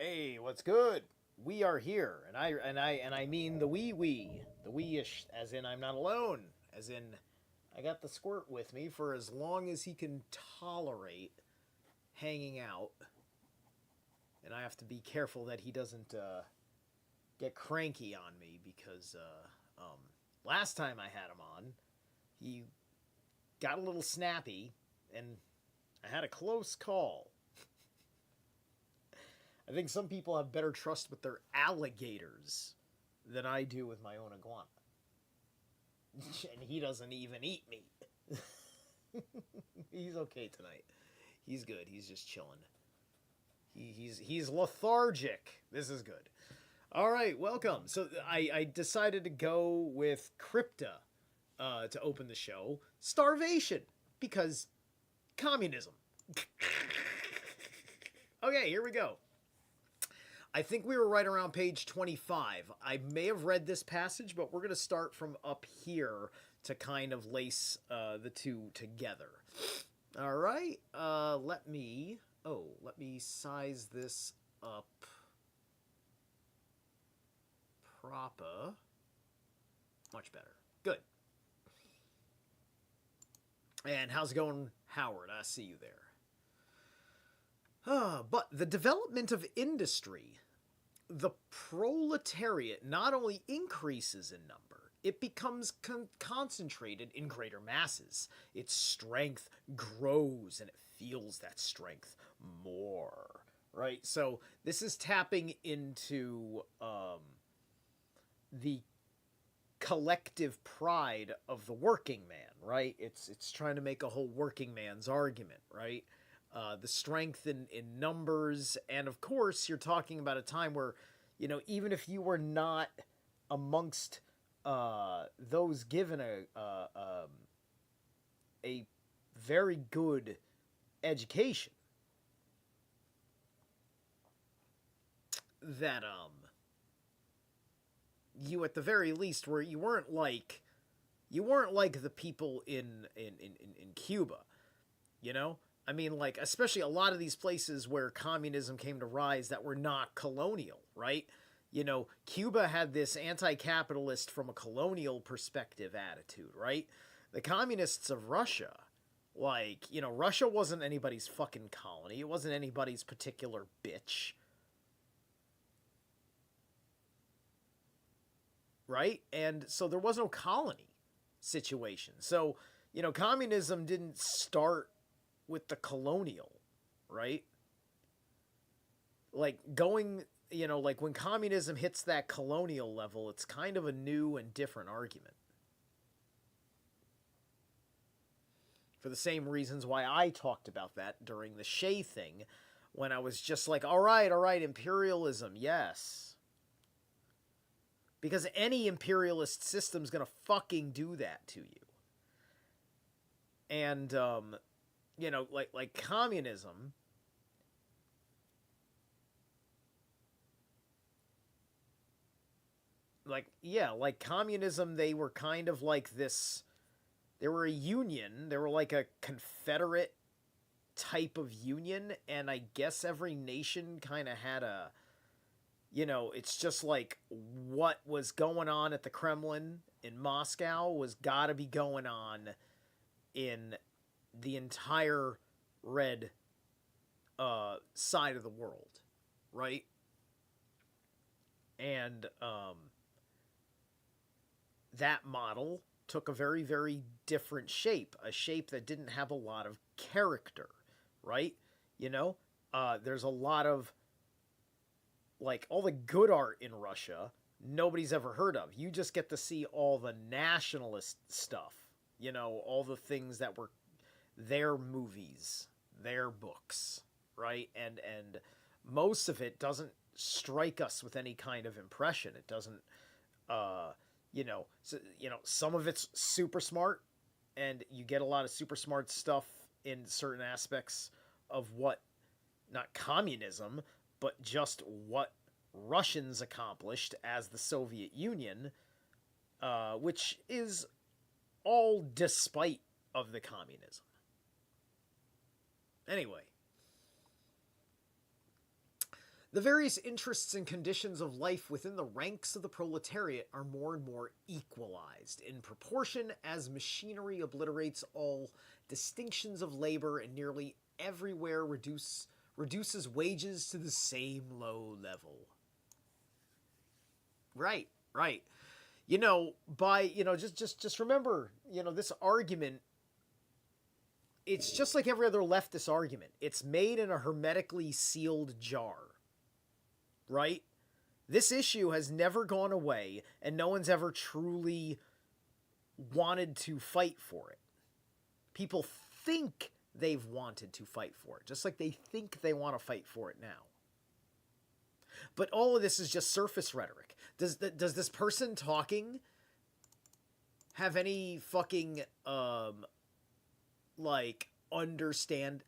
Hey, what's good? We are here, and I mean the we-ish, as in I'm not alone, as in I got the squirt with me for as long as he can tolerate hanging out, and I have to be careful that he doesn't get cranky on me because last time I had him on, he got a little snappy, and I had a close call. I think some people have better trust with their alligators than I do with my own iguana. And he doesn't even eat meat. He's okay tonight. He's good. He's just chilling. He's lethargic. This is good. All right, welcome. So I decided to go with Crypta to open the show. Starvation, because communism. Okay, here we go. I think we were right around page 25. I may have read this passage, but we're going to start from up here to kind of lace the two together. All right. Let me size this up proper. Much better. Good. And how's it going, Howard? I see you there. But the development of industry, the proletariat not only increases in number, it becomes concentrated in greater masses. Its strength grows and it feels that strength more. Right? So this is tapping into the collective pride of the working man, right? It's trying to make a whole working man's argument, right? The strength in numbers, and of course, you're talking about a time where, even if you were not amongst those given a very good education, that you at the very least were you weren't like the people in Cuba, you know. I mean, like, especially a lot of these places where communism came to rise that were not colonial, right? Cuba had this anti-capitalist from a colonial perspective attitude, right? The communists of Russia, like, Russia wasn't anybody's fucking colony. It wasn't anybody's particular bitch, right? And so there was no colony situation. So, communism didn't start with the colonial, right? Like like when communism hits that colonial level, it's kind of a new and different argument. For the same reasons why I talked about that during the Shea thing, when I was just like, all right, imperialism, yes. Because any imperialist system's gonna fucking do that to you. And, like communism, like communism, they were kind of like this, they were a union, they were like a confederate type of union, and I guess every nation kind of had it's just like what was going on at the Kremlin in Moscow was gotta be going on in the entire red side of the world, right? And that model took a very, very different shape, a shape that didn't have a lot of character, right? There's a lot of, like, all the good art in Russia nobody's ever heard of. You just get to see all the nationalist stuff, all the things that were their movies, their books, right? And most of it doesn't strike us with any kind of impression. It doesn't, some of it's super smart, and you get a lot of super smart stuff in certain aspects of what, not communism, but just what Russians accomplished as the Soviet Union, which is all despite of the communism. Anyway, The various interests and conditions of life within the ranks of the proletariat are more and more equalized in proportion as machinery obliterates all distinctions of labor and nearly everywhere reduces wages to the same low level. Right, right. Just remember, this argument, it's just like every other leftist argument. It's made in a hermetically sealed jar. Right? This issue has never gone away, and no one's ever truly wanted to fight for it. People think they've wanted to fight for it, just like they think they want to fight for it now. But all of this is just surface rhetoric. Does this person talking have any fucking understand,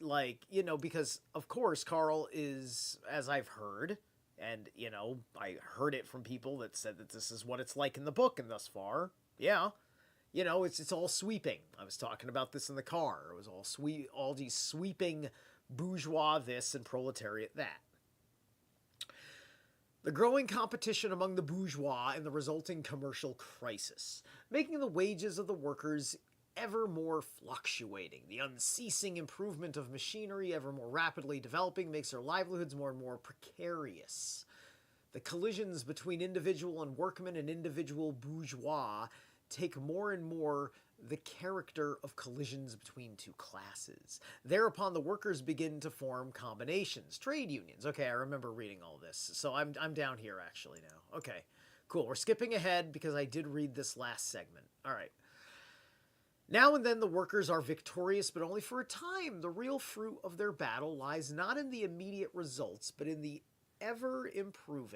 because of course Karl is, as I've heard, and I heard it from people that said that this is what it's like in the book, and thus far, yeah, it's all sweeping. I was talking about this in the car. It was all these sweeping bourgeois this and proletariat that. The growing competition among the bourgeois and the resulting commercial crisis, making the wages of the workers ever more fluctuating. The unceasing improvement of machinery ever more rapidly developing makes their livelihoods more and more precarious. The collisions between individual and workman and individual bourgeois take more and more the character of collisions between two classes. Thereupon the workers begin to form combinations, trade unions. Okay, I remember reading all this. So I'm down here actually now. Okay, cool. We're skipping ahead because I did read this last segment. All right. Now and then the workers are victorious, but only for a time. The real fruit of their battle lies not in the immediate results, but in the ever-improved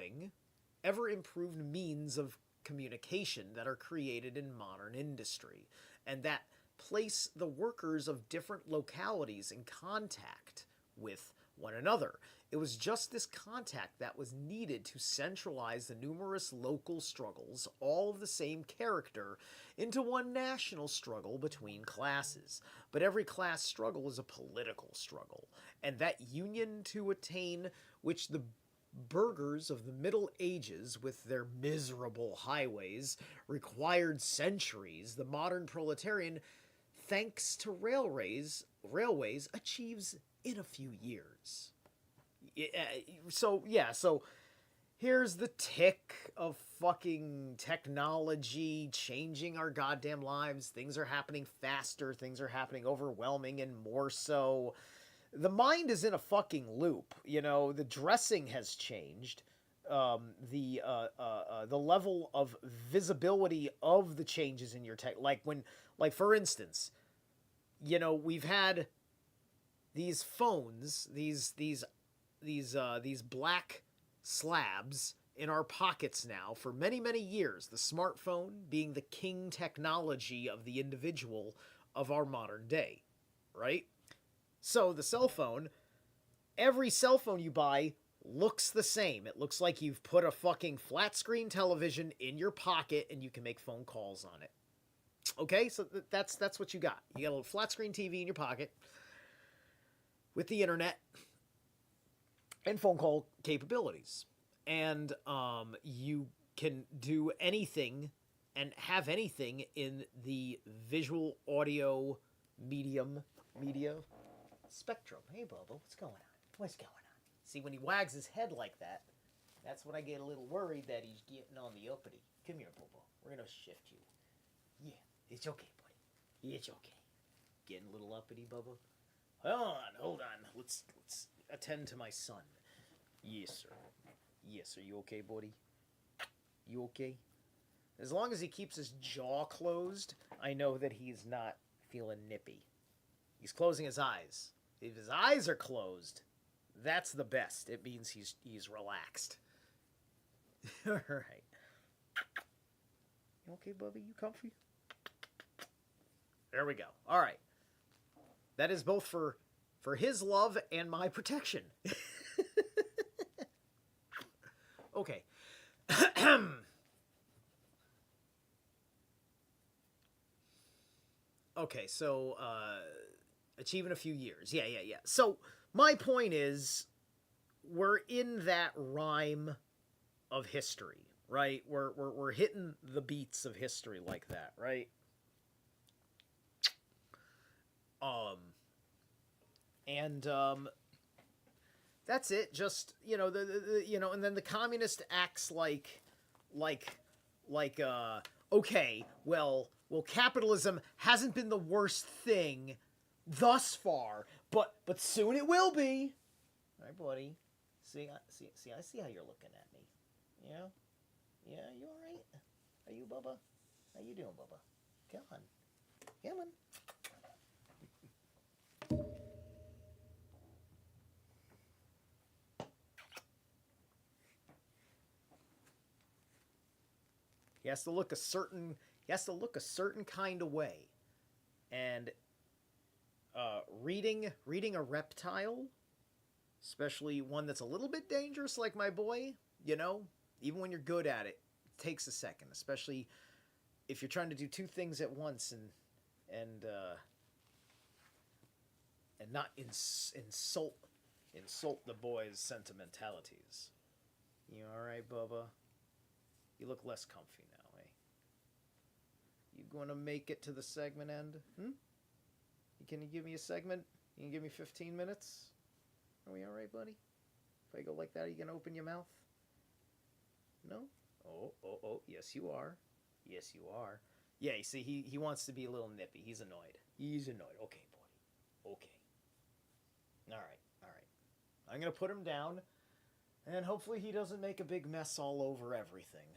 means of communication that are created in modern industry, and that place the workers of different localities in contact with one another. It was just this contact that was needed to centralize the numerous local struggles, all of the same character, into one national struggle between classes. But every class struggle is a political struggle, and that union to attain which the burghers of the Middle Ages, with their miserable highways, required centuries, the modern proletarian, thanks to railways, achieves in a few years. So here's the tick of fucking technology changing our goddamn lives. Things are happening faster, things are happening overwhelming and more so. The mind is in a fucking loop. The dressing has changed. The level of visibility of the changes in your tech, for instance, we've had these phones, these black slabs in our pockets now for many, many years. The smartphone being the king technology of the individual of our modern day, right? So the cell phone, every cell phone you buy looks the same. It looks like you've put a fucking flat screen television in your pocket and you can make phone calls on it. Okay, so that's what you got. You got a little flat screen TV in your pocket with the internet and phone call capabilities. And you can do anything and have anything in the visual audio media spectrum. Hey, Bubba, what's going on? What's going on? See, when he wags his head like that, that's when I get a little worried that he's getting on the uppity. Come here, Bubba. We're going to shift you. Yeah, it's okay, buddy. It's okay. Getting a little uppity, Bubba? Hold on. Let's attend to my son. Yes, sir. Yes, are you okay, buddy? You okay? As long as he keeps his jaw closed, I know that he's not feeling nippy. He's closing his eyes. If his eyes are closed, that's the best. It means he's relaxed. All right. You okay, Bubby? You comfy? There we go. All right. That is both for his love and my protection. Okay. Okay, so achieve in a few years. Yeah. So my point is, we're in that rhyme of history, right? We're hitting the beats of history like that, right? And that's it. Just and then the communist acts like like okay, well, capitalism hasn't been the worst thing thus far, but soon it will be. All right, buddy. See, I see how you're looking at me. Yeah, yeah, you all right? Are you, Bubba? How you doing, Bubba? Come on, come on. He has to look a certain. He has to look a certain kind of way, and reading a reptile, especially one that's a little bit dangerous, like my boy. Even when you're good at it, it takes a second, especially if you're trying to do two things at once and not insult the boy's sentimentalities. You all right, Bubba? You look less comfy now, eh? You gonna make it to the segment end? Can you give me a segment? You can give me 15 minutes? Are we all right, buddy? If I go like that, are you gonna open your mouth? No? Oh, yes you are. Yes you are. Yeah, you see, he wants to be a little nippy. He's annoyed. Okay, buddy. Okay. All right. I'm gonna put him down, and hopefully he doesn't make a big mess all over everything.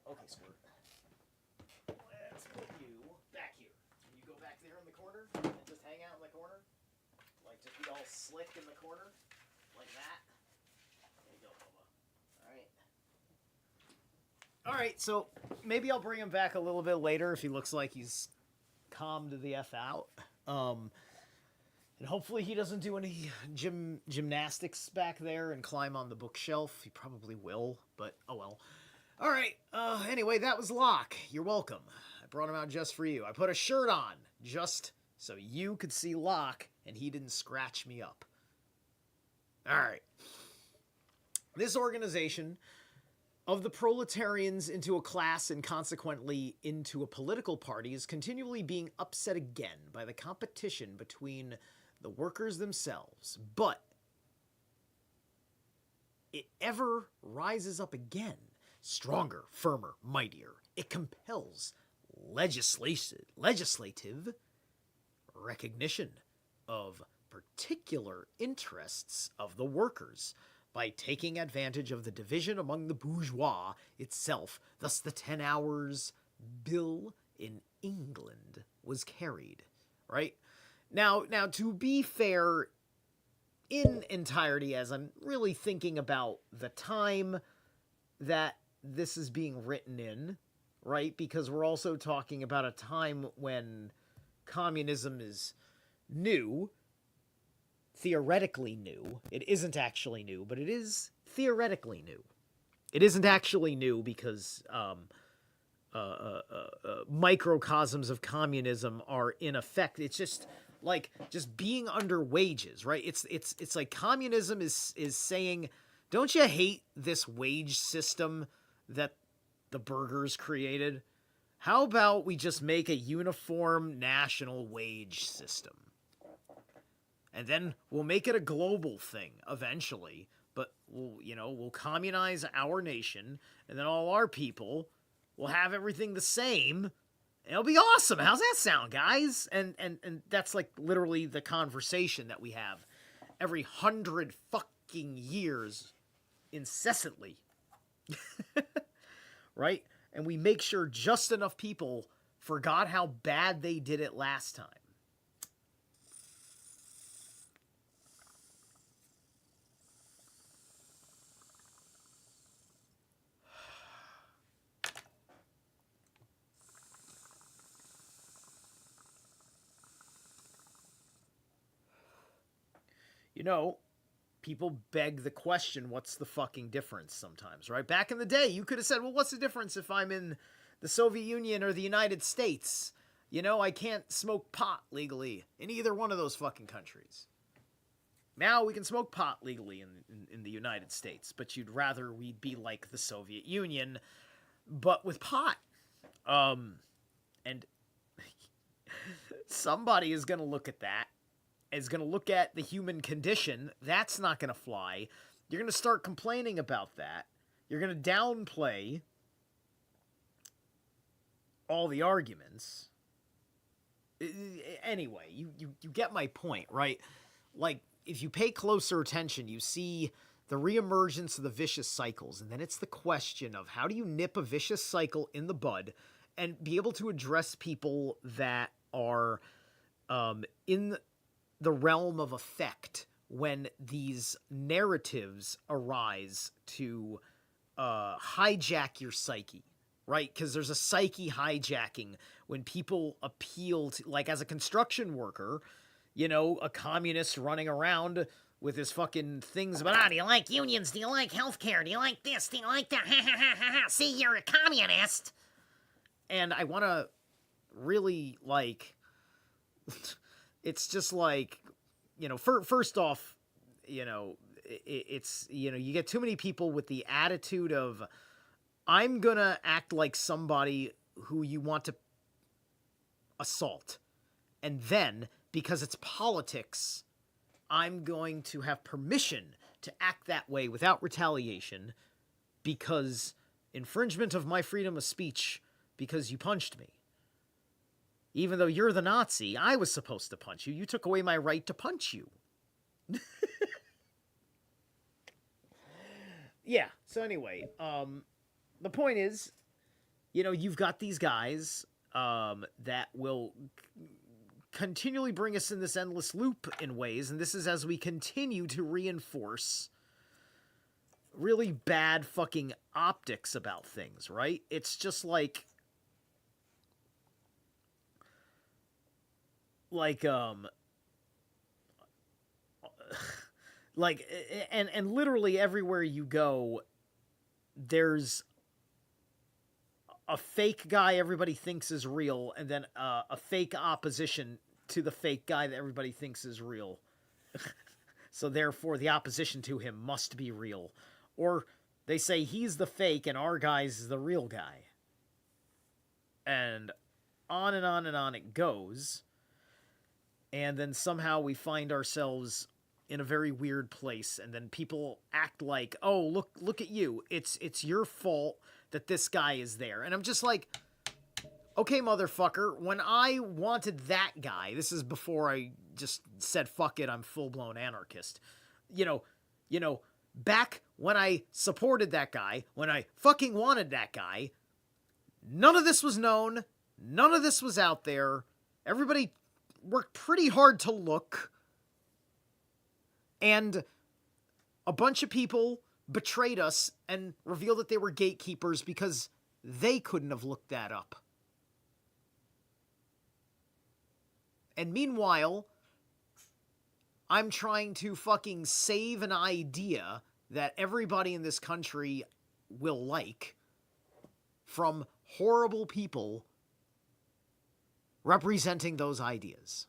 Okay, Squirt. Let's put you back here. Can you go back there in the corner and just hang out in the corner? Like, just be all slick in the corner? Like that? There you go, Bubba. Alright, so maybe I'll bring him back a little bit later if he looks like he's calmed the F out. And hopefully he doesn't do any gymnastics back there and climb on the bookshelf. He probably will, but oh well. Alright, anyway, that was Locke. You're welcome. I brought him out just for you. I put a shirt on just so you could see Locke and he didn't scratch me up. Alright. This organization of the proletarians into a class and consequently into a political party is continually being upset again by the competition between the workers themselves. But it ever rises up again, stronger, firmer, mightier. It compels legislative recognition of particular interests of the workers by taking advantage of the division among the bourgeois itself. Thus the 10 hours bill in England was carried, right? Now, to be fair, in entirety, as I'm really thinking about the time that this is being written in, right? Because we're also talking about a time when communism is new, theoretically new. It isn't actually new, but it is theoretically new. It isn't actually new because microcosms of communism are in effect. It's just like being under wages, right? It's like communism is saying, don't you hate this wage system that the burghers created? How about we just make a uniform national wage system? And then we'll make it a global thing eventually, but we'll communize our nation, and then all our people will have everything the same. It'll be awesome. How's that sound, guys? And that's like literally the conversation that we have every 100 fucking years, incessantly, right? And we make sure just enough people forgot how bad they did it last time. People beg the question, what's the fucking difference sometimes, right? Back in the day, you could have said, well, what's the difference if I'm in the Soviet Union or the United States? I can't smoke pot legally in either one of those fucking countries. Now we can smoke pot legally in the United States, but you'd rather we'd be like the Soviet Union, but with pot. And somebody is going to look at that, is going to look at the human condition. That's not going to fly. You're going to start complaining about that. You're going to downplay all the arguments. Anyway, you get my point, right? Like, if you pay closer attention, you see the reemergence of the vicious cycles, and then it's the question of how do you nip a vicious cycle in the bud and be able to address people that are in the realm of effect when these narratives arise to hijack your psyche, right? Because there's a psyche hijacking when people appeal to, like, as a construction worker, you know, a communist running around with his fucking things about, do you like unions? Do you like healthcare? Do you like this? Do you like that? Ha ha ha ha ha. See, you're a communist. And I want to really, like, it's just like, you know, first off, you know, it's, you know, you get too many people with the attitude of, I'm gonna act like somebody who you want to assault. And then, because it's politics, I'm going to have permission to act that way without retaliation because infringement of my freedom of speech because you punched me. Even though you're the Nazi, I was supposed to punch you. You took away my right to punch you. Yeah, so anyway, the point is, you know, you've got these guys that will continually bring us in this endless loop in ways, and this is as we continue to reinforce really bad fucking optics about things, right? It's just like and literally everywhere you go, there's a fake guy everybody thinks is real, and then a fake opposition to the fake guy that everybody thinks is real. So therefore, the opposition to him must be real. Or they say he's the fake and our guy's the real guy. And on and on and on it goes. And then somehow we find ourselves in a very weird place, and then people act like, oh, look at you. It's your fault that this guy is there. And I'm just like, okay, motherfucker, when I wanted that guy, this is before I just said, fuck it, I'm full-blown anarchist. You know, back when I supported that guy, when I fucking wanted that guy, none of this was known, none of this was out there. Everybody worked pretty hard to look. And a bunch of people betrayed us and revealed that they were gatekeepers because they couldn't have looked that up. And meanwhile, I'm trying to fucking save an idea that everybody in this country will like from horrible people representing those ideas.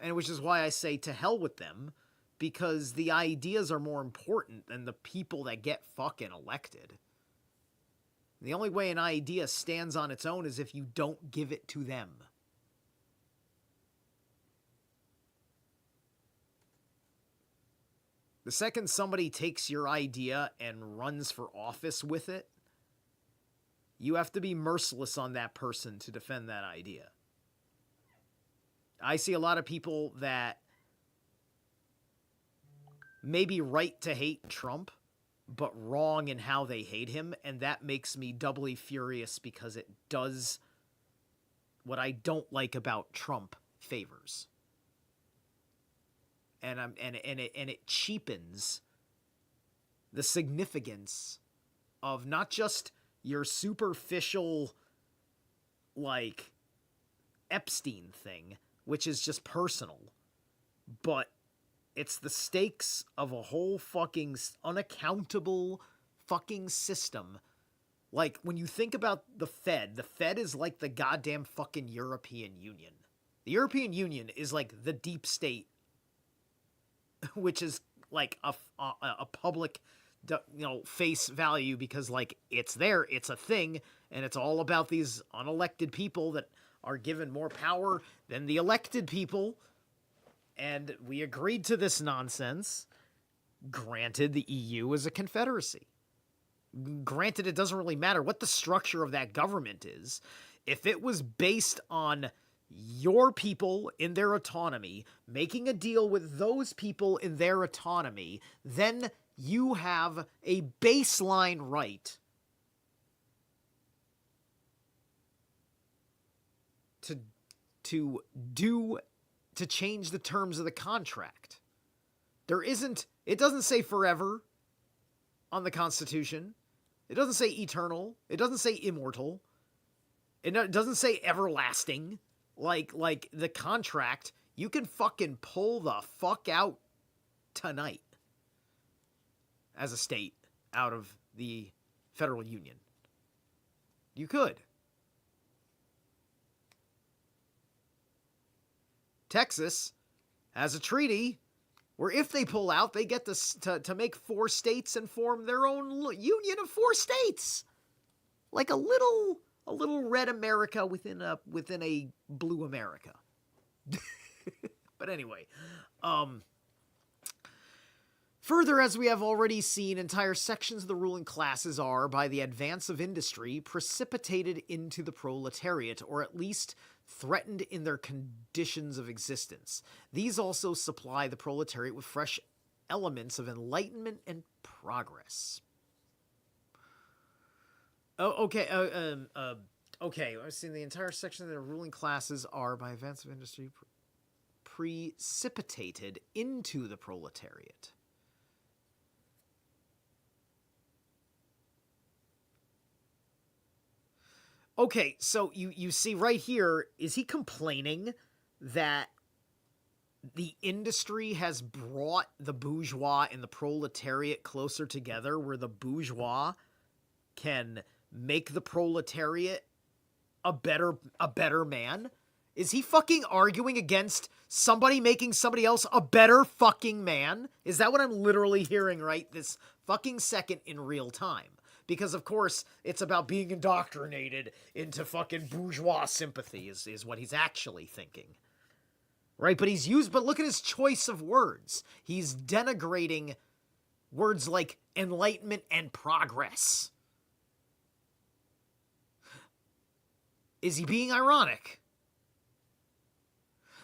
And which is why I say to hell with them, because the ideas are more important than the people that get fucking elected. The only way an idea stands on its own is if you don't give it to them. The second somebody takes your idea and runs for office with it, you have to be merciless on that person to defend that idea. I see a lot of people that may be right to hate Trump, but wrong in how they hate him, and that makes me doubly furious because it does what I don't like about Trump favors. And it cheapens the significance of not just your superficial, like, Epstein thing, which is just personal, but it's the stakes of a whole fucking unaccountable fucking system. Like, when you think about the Fed is like the goddamn fucking European Union. The European Union is like the deep state, which is like a public, face value because like it's there, it's a thing, and it's all about these unelected people that are given more power than the elected people. And we agreed to this nonsense. Granted, the EU is a confederacy. Granted, it doesn't really matter what the structure of that government is. If it was based on your people in their autonomy, making a deal with those people in their autonomy, then you have a baseline right to change the terms of the contract. It doesn't say forever on the Constitution. It doesn't say eternal. It doesn't say immortal. It doesn't say everlasting. Like the contract, you can fucking pull the fuck out tonight as a state out of the federal union. You could. Texas has a treaty where if they pull out, they get to make 4 states and form their own union of 4 states. Like a little red America within a blue America. But anyway, further, as we have already seen, entire sections of the ruling classes are, by the advance of industry, precipitated into the proletariat, or at least threatened in their conditions of existence. These also supply the proletariat with fresh elements of enlightenment and progress. Okay, I've seen the entire section of the ruling classes are, by advance of industry, precipitated into the proletariat. Okay, so you see right here, is he complaining that the industry has brought the bourgeois and the proletariat closer together, where the bourgeois can make the proletariat a better man? Is he fucking arguing against somebody making somebody else a better fucking man? Is that what I'm literally hearing right this fucking second in real time? Because, of course, it's about being indoctrinated into fucking bourgeois sympathy is what he's actually thinking. Right? But look at his choice of words. He's denigrating words like enlightenment and progress. Is he being ironic?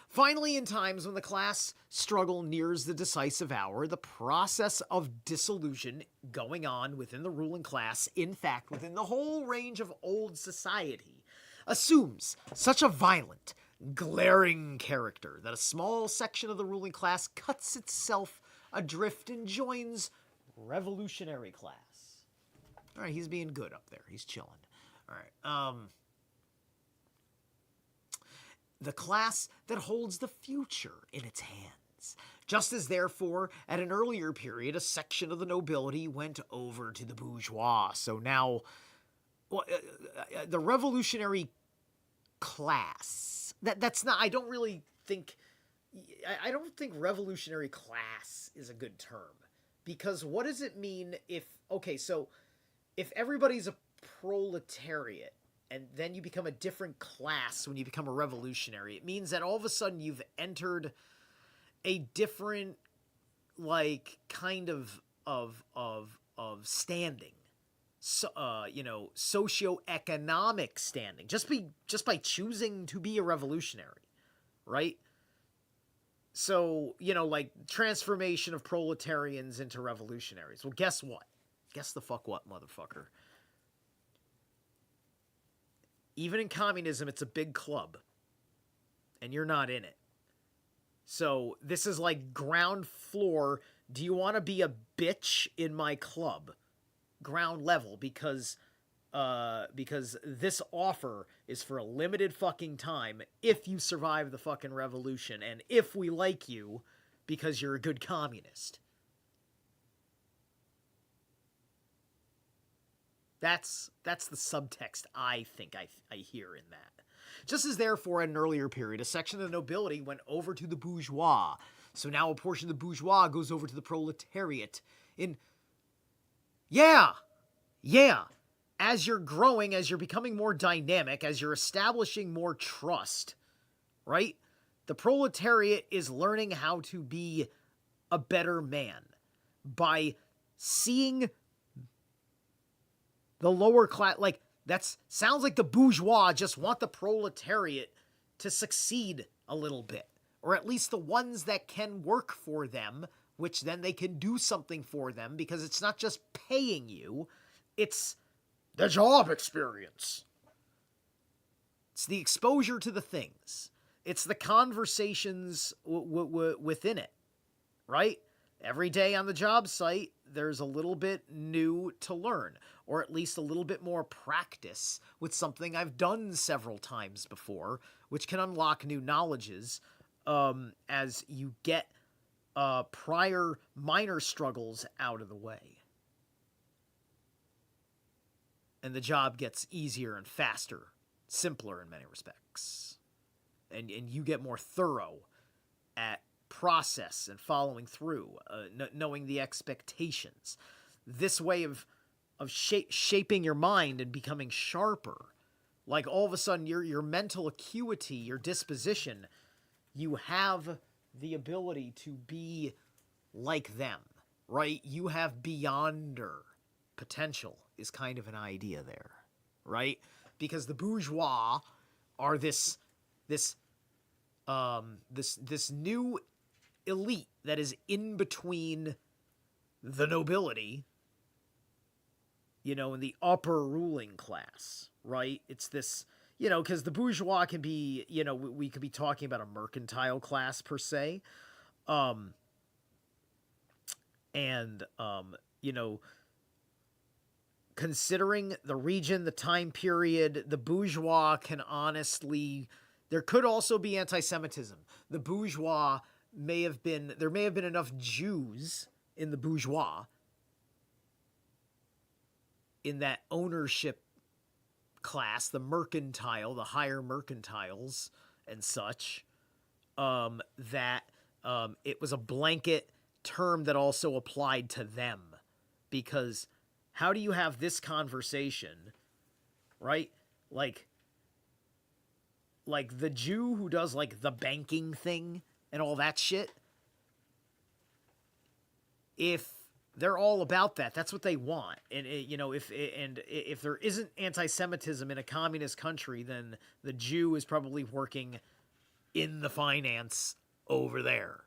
Finally, in times when the class struggle nears the decisive hour, the process of dissolution going on within the ruling class, in fact, within the whole range of old society, assumes such a violent, glaring character that a small section of the ruling class cuts itself adrift and joins revolutionary class. All right, he's being good up there. He's chilling. All right. The class that holds the future in its hands. Just as, therefore, at an earlier period, a section of the nobility went over to the bourgeois. So now, the revolutionary class, that's not, I don't think revolutionary class is a good term. Because what does it mean if everybody's a proletariat, and then you become a different class when you become a revolutionary, it means that all of a sudden you've entered a different, like, kind of standing. So, socioeconomic standing. Just by choosing to be a revolutionary, right? So, like, transformation of proletarians into revolutionaries. Well, guess what? Guess the fuck what, motherfucker? Even in communism, it's a big club. And you're not in it. So this is like ground floor. Do you want to be a bitch in my club? Ground level. Because this offer is for a limited fucking time if you survive the fucking revolution. And if we like you because you're a good communist. That's the subtext I think I hear in that. Just as therefore at an earlier period, a section of the nobility went over to the bourgeois. So now a portion of the bourgeois goes over to the proletariat. Yeah. As you're growing, as you're becoming more dynamic, as you're establishing more trust, right? The proletariat is learning how to be a better man by seeing the lower class. Like, that sounds like the bourgeois just want the proletariat to succeed a little bit, or at least the ones that can work for them, which then they can do something for them, because it's not just paying you, it's the job experience. It's the exposure to the things. It's the conversations within it, right? Every day on the job site, there's a little bit new to learn, or at least a little bit more practice with something I've done several times before, which can unlock new knowledges as you get prior minor struggles out of the way. And the job gets easier and faster, simpler in many respects. And you get more thorough at process and following through, knowing the expectations. This way of shaping your mind and becoming sharper. Like, all of a sudden, your mental acuity, your disposition, you have the ability to be like them, right? You have beyonder potential is kind of an idea there, right? Because the bourgeois are this new elite that is in between the nobility, and the upper ruling class, right? It's this, because the bourgeois can be, we could be talking about a mercantile class per se. Considering the region, the time period, the bourgeois can honestly, there could also be anti-Semitism. The bourgeois there may have been enough Jews in the bourgeois, in that ownership class, the mercantile, the higher mercantiles and such, that it was a blanket term that also applied to them. Because how do you have this conversation, right? Like the Jew who does like the banking thing and all that shit, if they're all about that, that's what they want. And if there isn't anti-Semitism in a communist country, then the Jew is probably working in the finance over there,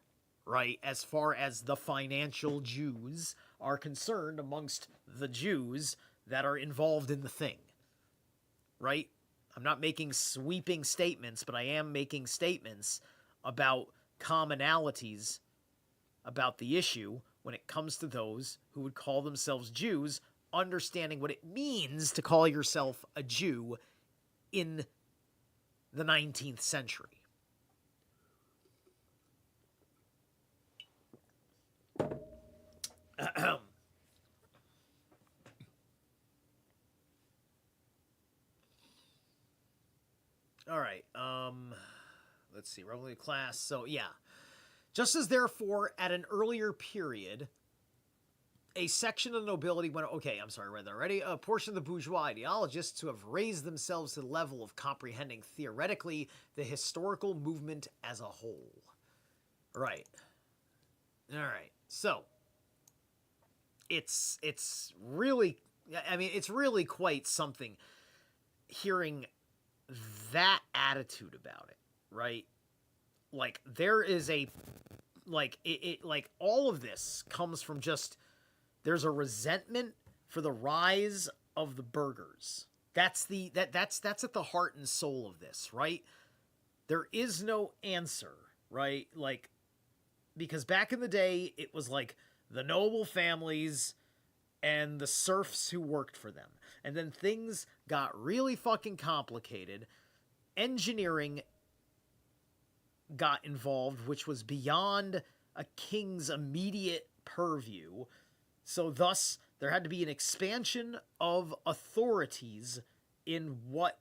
right? As far as the financial Jews are concerned, amongst the Jews that are involved in the thing, right? I'm not making sweeping statements, but I am making statements about commonalities about the issue when it comes to those who would call themselves Jews, understanding what it means to call yourself a Jew in the 19th century. All right. Let's see. Ruling class. So, yeah. Just as therefore, at an earlier period, a section of the nobility went... Okay, I'm sorry, I read that already. A portion of the bourgeois ideologists who have raised themselves to the level of comprehending theoretically the historical movement as a whole. Right. All right. So, it's really... I mean, it's really quite something hearing that attitude about it, right? Like, there is a... Like, like, all of this comes from just... There's a resentment for the rise of the burghers. That's at the heart and soul of this, right? There is no answer, right? Like, because back in the day, it was like the noble families and the serfs who worked for them. And then things got really fucking complicated. Engineering got involved, which was beyond a king's immediate purview. So thus, there had to be an expansion of authorities in what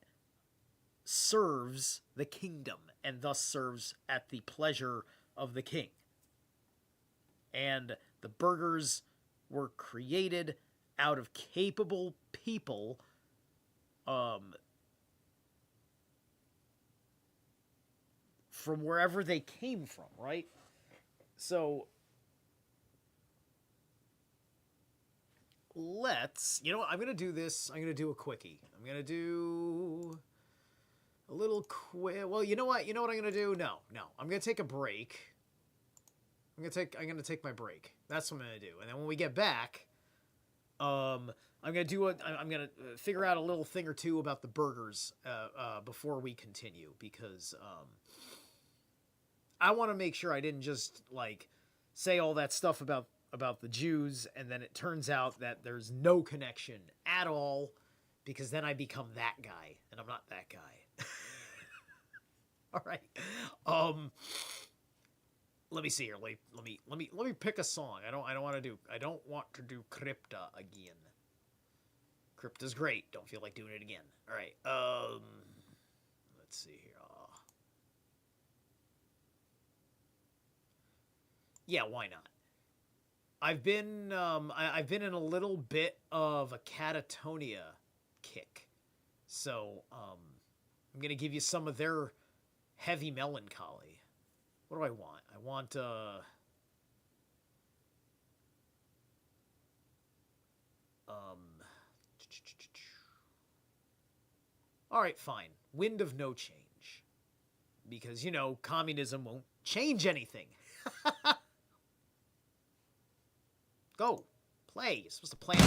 serves the kingdom and thus serves at the pleasure of the king. And the burghers were created out of capable people from wherever they came from, right? So let's, you know what, I'm going to do this. I'm going to do a quickie. I'm going to do a little quick. Well, you know what? You know what I'm going to do? No. I'm going to take a break. I'm going to take my break. That's what I'm going to do. And then when we get back, I'm going to figure out a little thing or two about the burgers before we continue, because I want to make sure I didn't just like say all that stuff about the Jews and then it turns out that there's no connection at all, because then I become that guy and I'm not that guy. All right. Let me see here. Let me pick a song. I don't want to do Crypta again. Crypta's great. Don't feel like doing it again. All right. Let's see here. Yeah, why not? I've been in a little bit of a catatonia kick, so I'm gonna give you some of their heavy melancholy. What do I want? I want all right, fine. Wind of No Change, because you know communism won't change anything. Go. Play. You're supposed to play.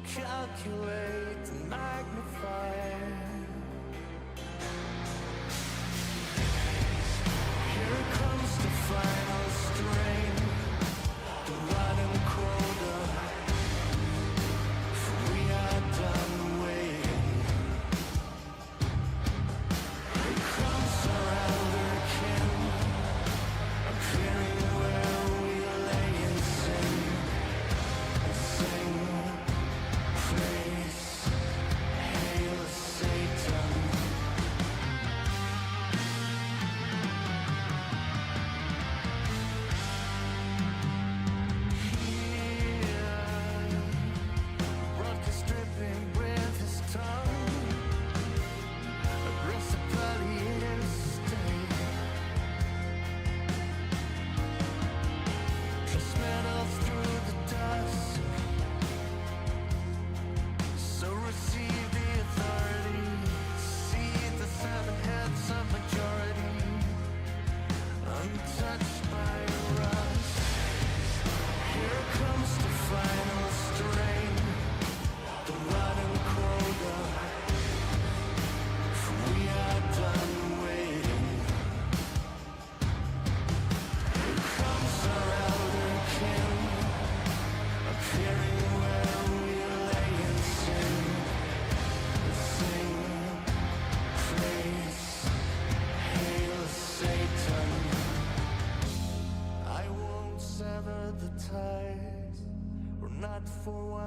Calculate and magnify.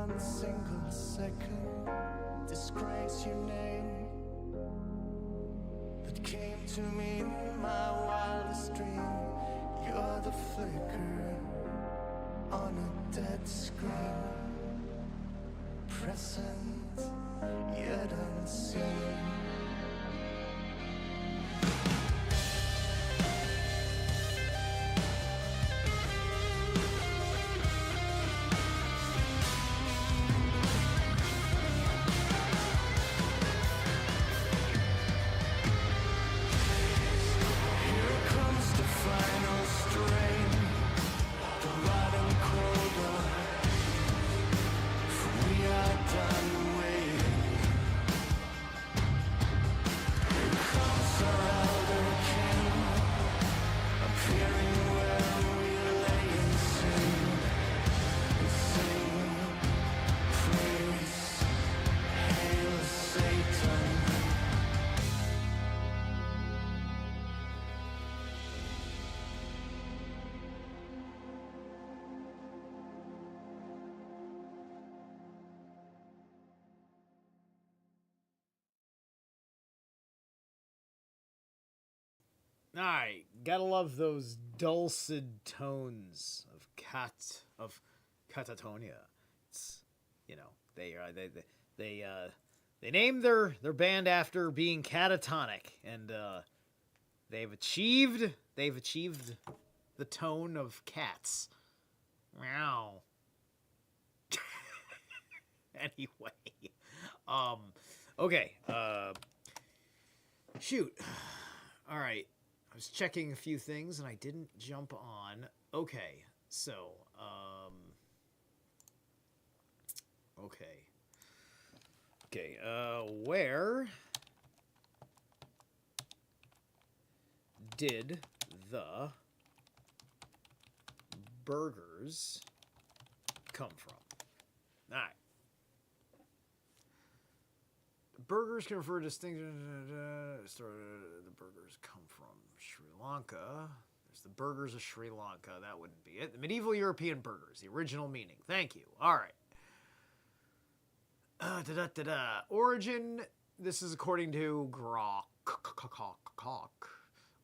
one single second disgrace your name that came to me in my wildest dream. You're the flicker on a dead screen, present yet unseen. Alright, gotta love those dulcet tones of catatonia. It's, you know, they named their band after being catatonic, and they've achieved the tone of cats. Meow. Anyway, okay, shoot. All right. I was checking a few things and I didn't jump on. Okay, so, where did the burgers come from? All right. Burgers can refer to distinction. The burgers come from Sri Lanka. There's the burgers of Sri Lanka. That wouldn't be it. The medieval European burgers, the original meaning. Thank you. All right. Origin. This is according to Grok.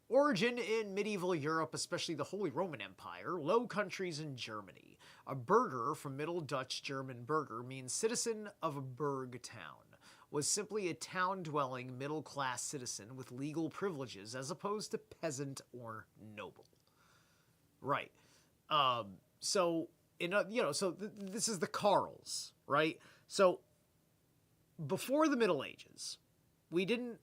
Origin in medieval Europe, especially the Holy Roman Empire, Low Countries, and Germany. A burger, from Middle Dutch German burger, means citizen of a burg town. Was simply a town-dwelling middle-class citizen with legal privileges as opposed to peasant or noble. Right. So this is the Karls, right? So before the Middle Ages, we didn't,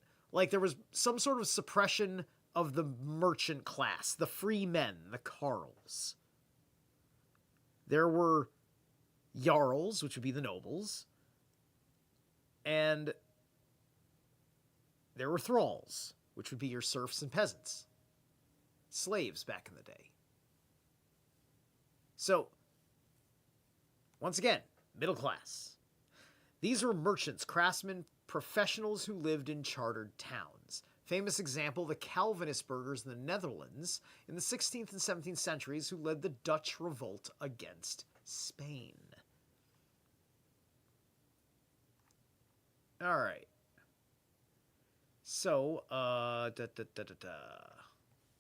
there was some sort of suppression of the merchant class, the free men, the Karls. There were jarls, which would be the nobles, and there were thralls, which would be your serfs and peasants. Slaves back in the day. So, once again, middle class. These were merchants, craftsmen, professionals who lived in chartered towns. Famous example, the Calvinist burghers in the Netherlands in the 16th and 17th centuries who led the Dutch revolt against Spain. All right. So, All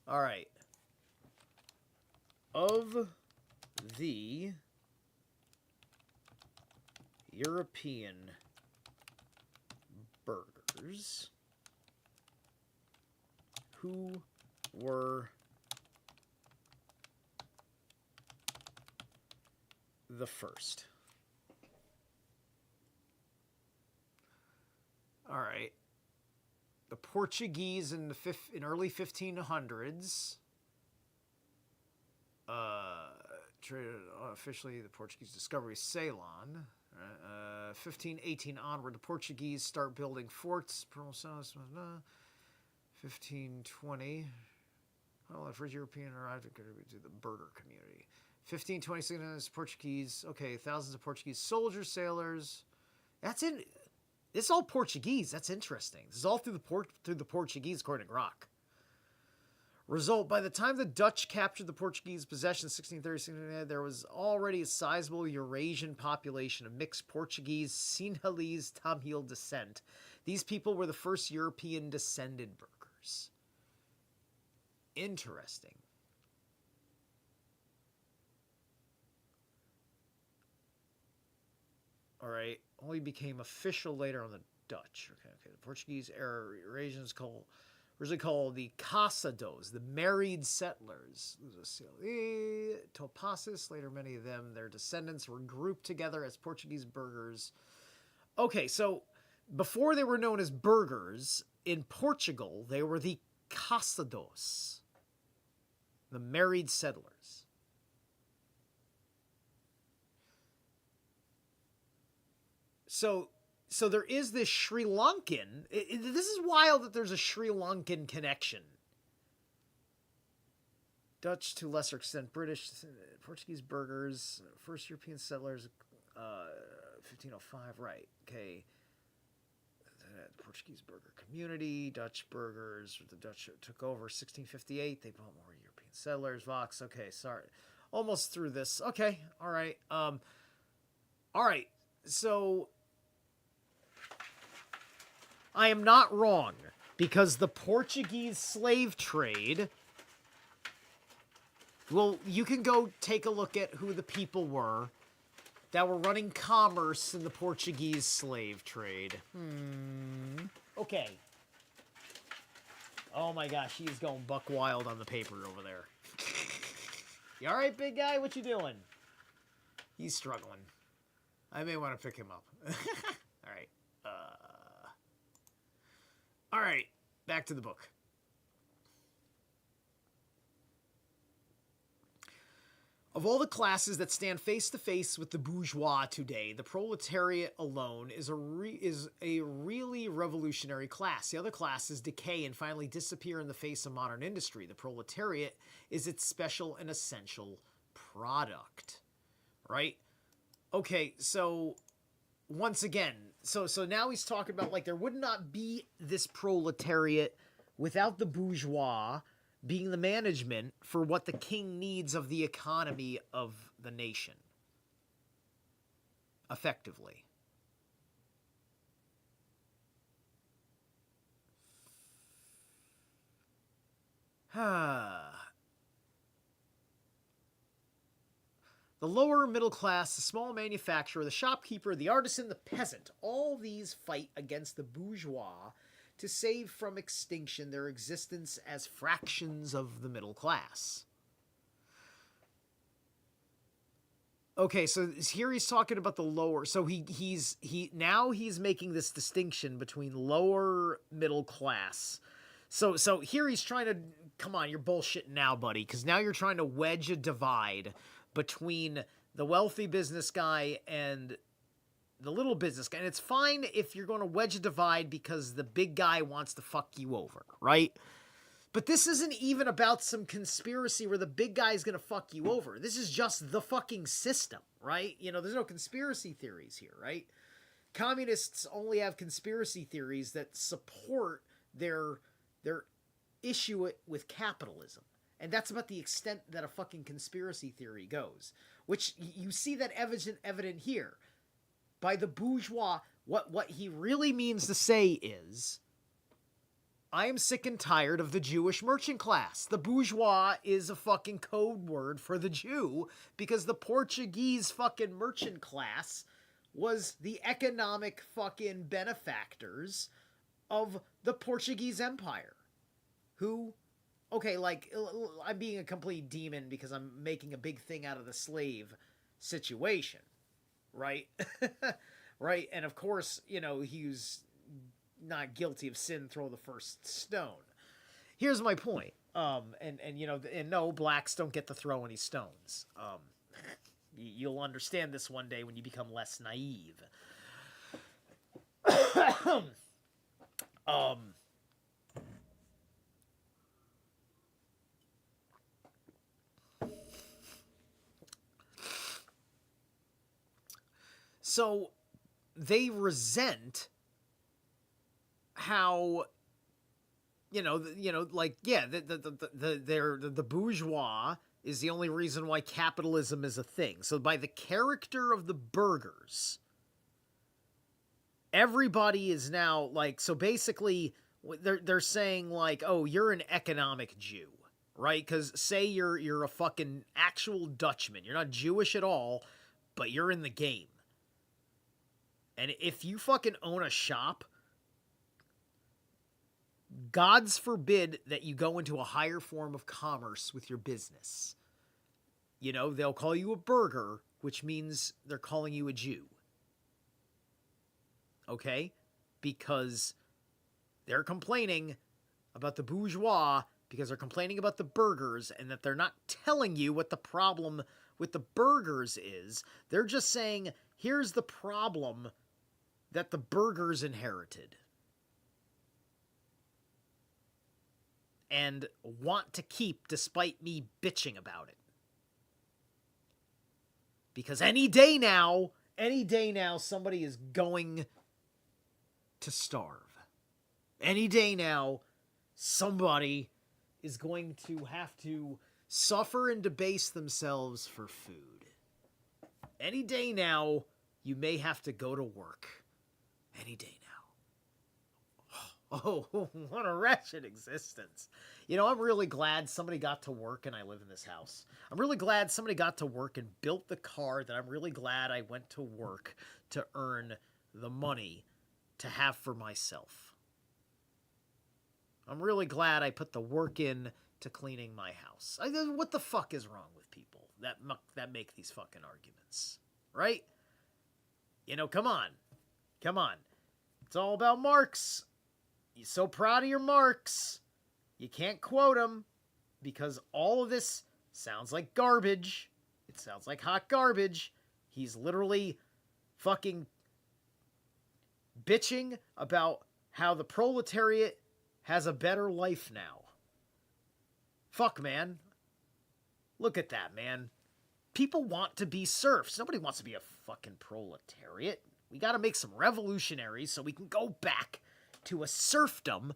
right. Of the European burghers, who were the first? All right. The Portuguese in early 1500s. Traded officially the Portuguese discovery of Ceylon. 1518 onward, the Portuguese start building forts. 1520. Well, the first European arrived to contribute to the burgher community. 1526, Portuguese. Okay, thousands of Portuguese soldiers, sailors. That's in. It's all Portuguese. That's interesting. This is all through the Portuguese, according to Grok. Result, by the time the Dutch captured the Portuguese possession in 1630, there was already a sizable Eurasian population of mixed Portuguese, Sinhalese, Tamil descent. These people were the first European descended burghers. Interesting. All right. Only became official later on the Dutch. Okay. The Portuguese era Eurasians originally called the casados, the married settlers. Topasis, later many of them, their descendants were grouped together as Portuguese burghers. Okay, so before they were known as burghers, in Portugal, they were the casados, the married settlers. So there is this Sri Lankan. This is wild that there's a Sri Lankan connection. Dutch, to lesser extent, British, Portuguese burghers, first European settlers, 1505, right? Okay. The Portuguese burgher community, Dutch burghers, the Dutch took over 1658. They brought more European settlers. Vox. Okay, sorry, almost through this. Okay, all right. All right. So I am not wrong, because the Portuguese slave trade, well, you can go take a look at who the people were that were running commerce in the Portuguese slave trade. Okay. Oh my gosh, he's going buck wild on the paper over there. You all right, big guy? What you doing? He's struggling. I may want to pick him up. All right. All right, back to the book. Of all the classes that stand face to face with the bourgeois today, the proletariat alone is a really revolutionary class. The other classes decay and finally disappear in the face of modern industry. The proletariat is its special and essential product, right? Okay, so once again, so now he's talking about, like, there would not be this proletariat without the bourgeois being the management for what the king needs of the economy of the nation. Effectively. The lower middle class, the small manufacturer, the shopkeeper, the artisan, the peasant, all these fight against the bourgeois to save from extinction their existence as fractions of the middle class. Okay, so here he's talking about the lower. So he's making this distinction between lower middle class. So here he's trying to, come on, you're bullshitting now, buddy, because now you're trying to wedge a divide between the wealthy business guy and the little business guy. And it's fine if you're going to wedge a divide because the big guy wants to fuck you over, right? But this isn't even about some conspiracy where the big guy is going to fuck you over. This is just the fucking system, right? You know, there's no conspiracy theories here, right? Communists only have conspiracy theories that support their issue with capitalism. And that's about the extent that a fucking conspiracy theory goes. Which you see that evident here. By the bourgeois, what he really means to say is, I am sick and tired of the Jewish merchant class. The bourgeois is a fucking code word for the Jew, because the Portuguese fucking merchant class was the economic fucking benefactors of the Portuguese Empire. Who... Okay, like, I'm being a complete demon because I'm making a big thing out of the slave situation, right? Right? And of course, you know, he's not guilty of sin, throw the first stone. Here's my point. And you know, and no, blacks don't get to throw any stones. You'll understand this one day when you become less naive. So they resent how like, yeah, the bourgeois is the only reason why capitalism is a thing. So by the character of the burghers, everybody is now like, so basically they're saying like, oh, you're an economic Jew, right? Because say you're a fucking actual Dutchman, you're not Jewish at all, but you're in the game, and if you fucking own a shop, God's forbid that you go into a higher form of commerce with your business. They'll call you a burgher, which means they're calling you a Jew. Okay? Because they're complaining about the bourgeois, because they're complaining about the burghers, and that they're not telling you what the problem with the burghers is. They're just saying, here's the problem that the burghers inherited and want to keep despite me bitching about it. Because any day now, somebody is going to starve. Any day now, somebody is going to have to suffer and debase themselves for food. Any day now, you may have to go to work. Any day now. Oh, what a wretched existence. I'm really glad somebody got to work and I live in this house. I'm really glad somebody got to work and built the car that I'm really glad I went to work to earn the money to have for myself. I'm really glad I put the work in to cleaning my house. What the fuck is wrong with people that make these fucking arguments? Right? Come on. It's all about Marx. You're so proud of your Marx. You can't quote him because all of this sounds like garbage. It sounds like hot garbage. He's literally fucking bitching about how the proletariat has a better life now. Fuck, man. Look at that, man. People want to be serfs. Nobody wants to be a fucking proletariat. We gotta make some revolutionaries so we can go back to a serfdom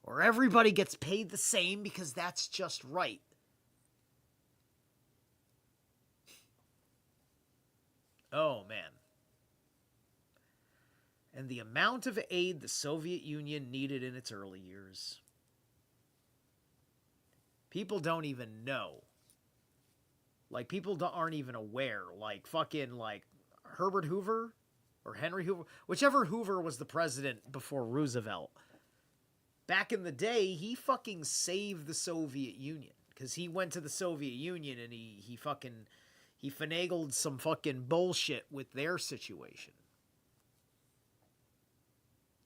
where everybody gets paid the same because that's just right. Oh, man. And the amount of aid the Soviet Union needed in its early years. People don't even know. Like, people aren't even aware. Like, fucking, like, Herbert Hoover or Henry Hoover, whichever Hoover was the president before Roosevelt. Back in the day, he fucking saved the Soviet Union because he went to the Soviet Union and he finagled some fucking bullshit with their situation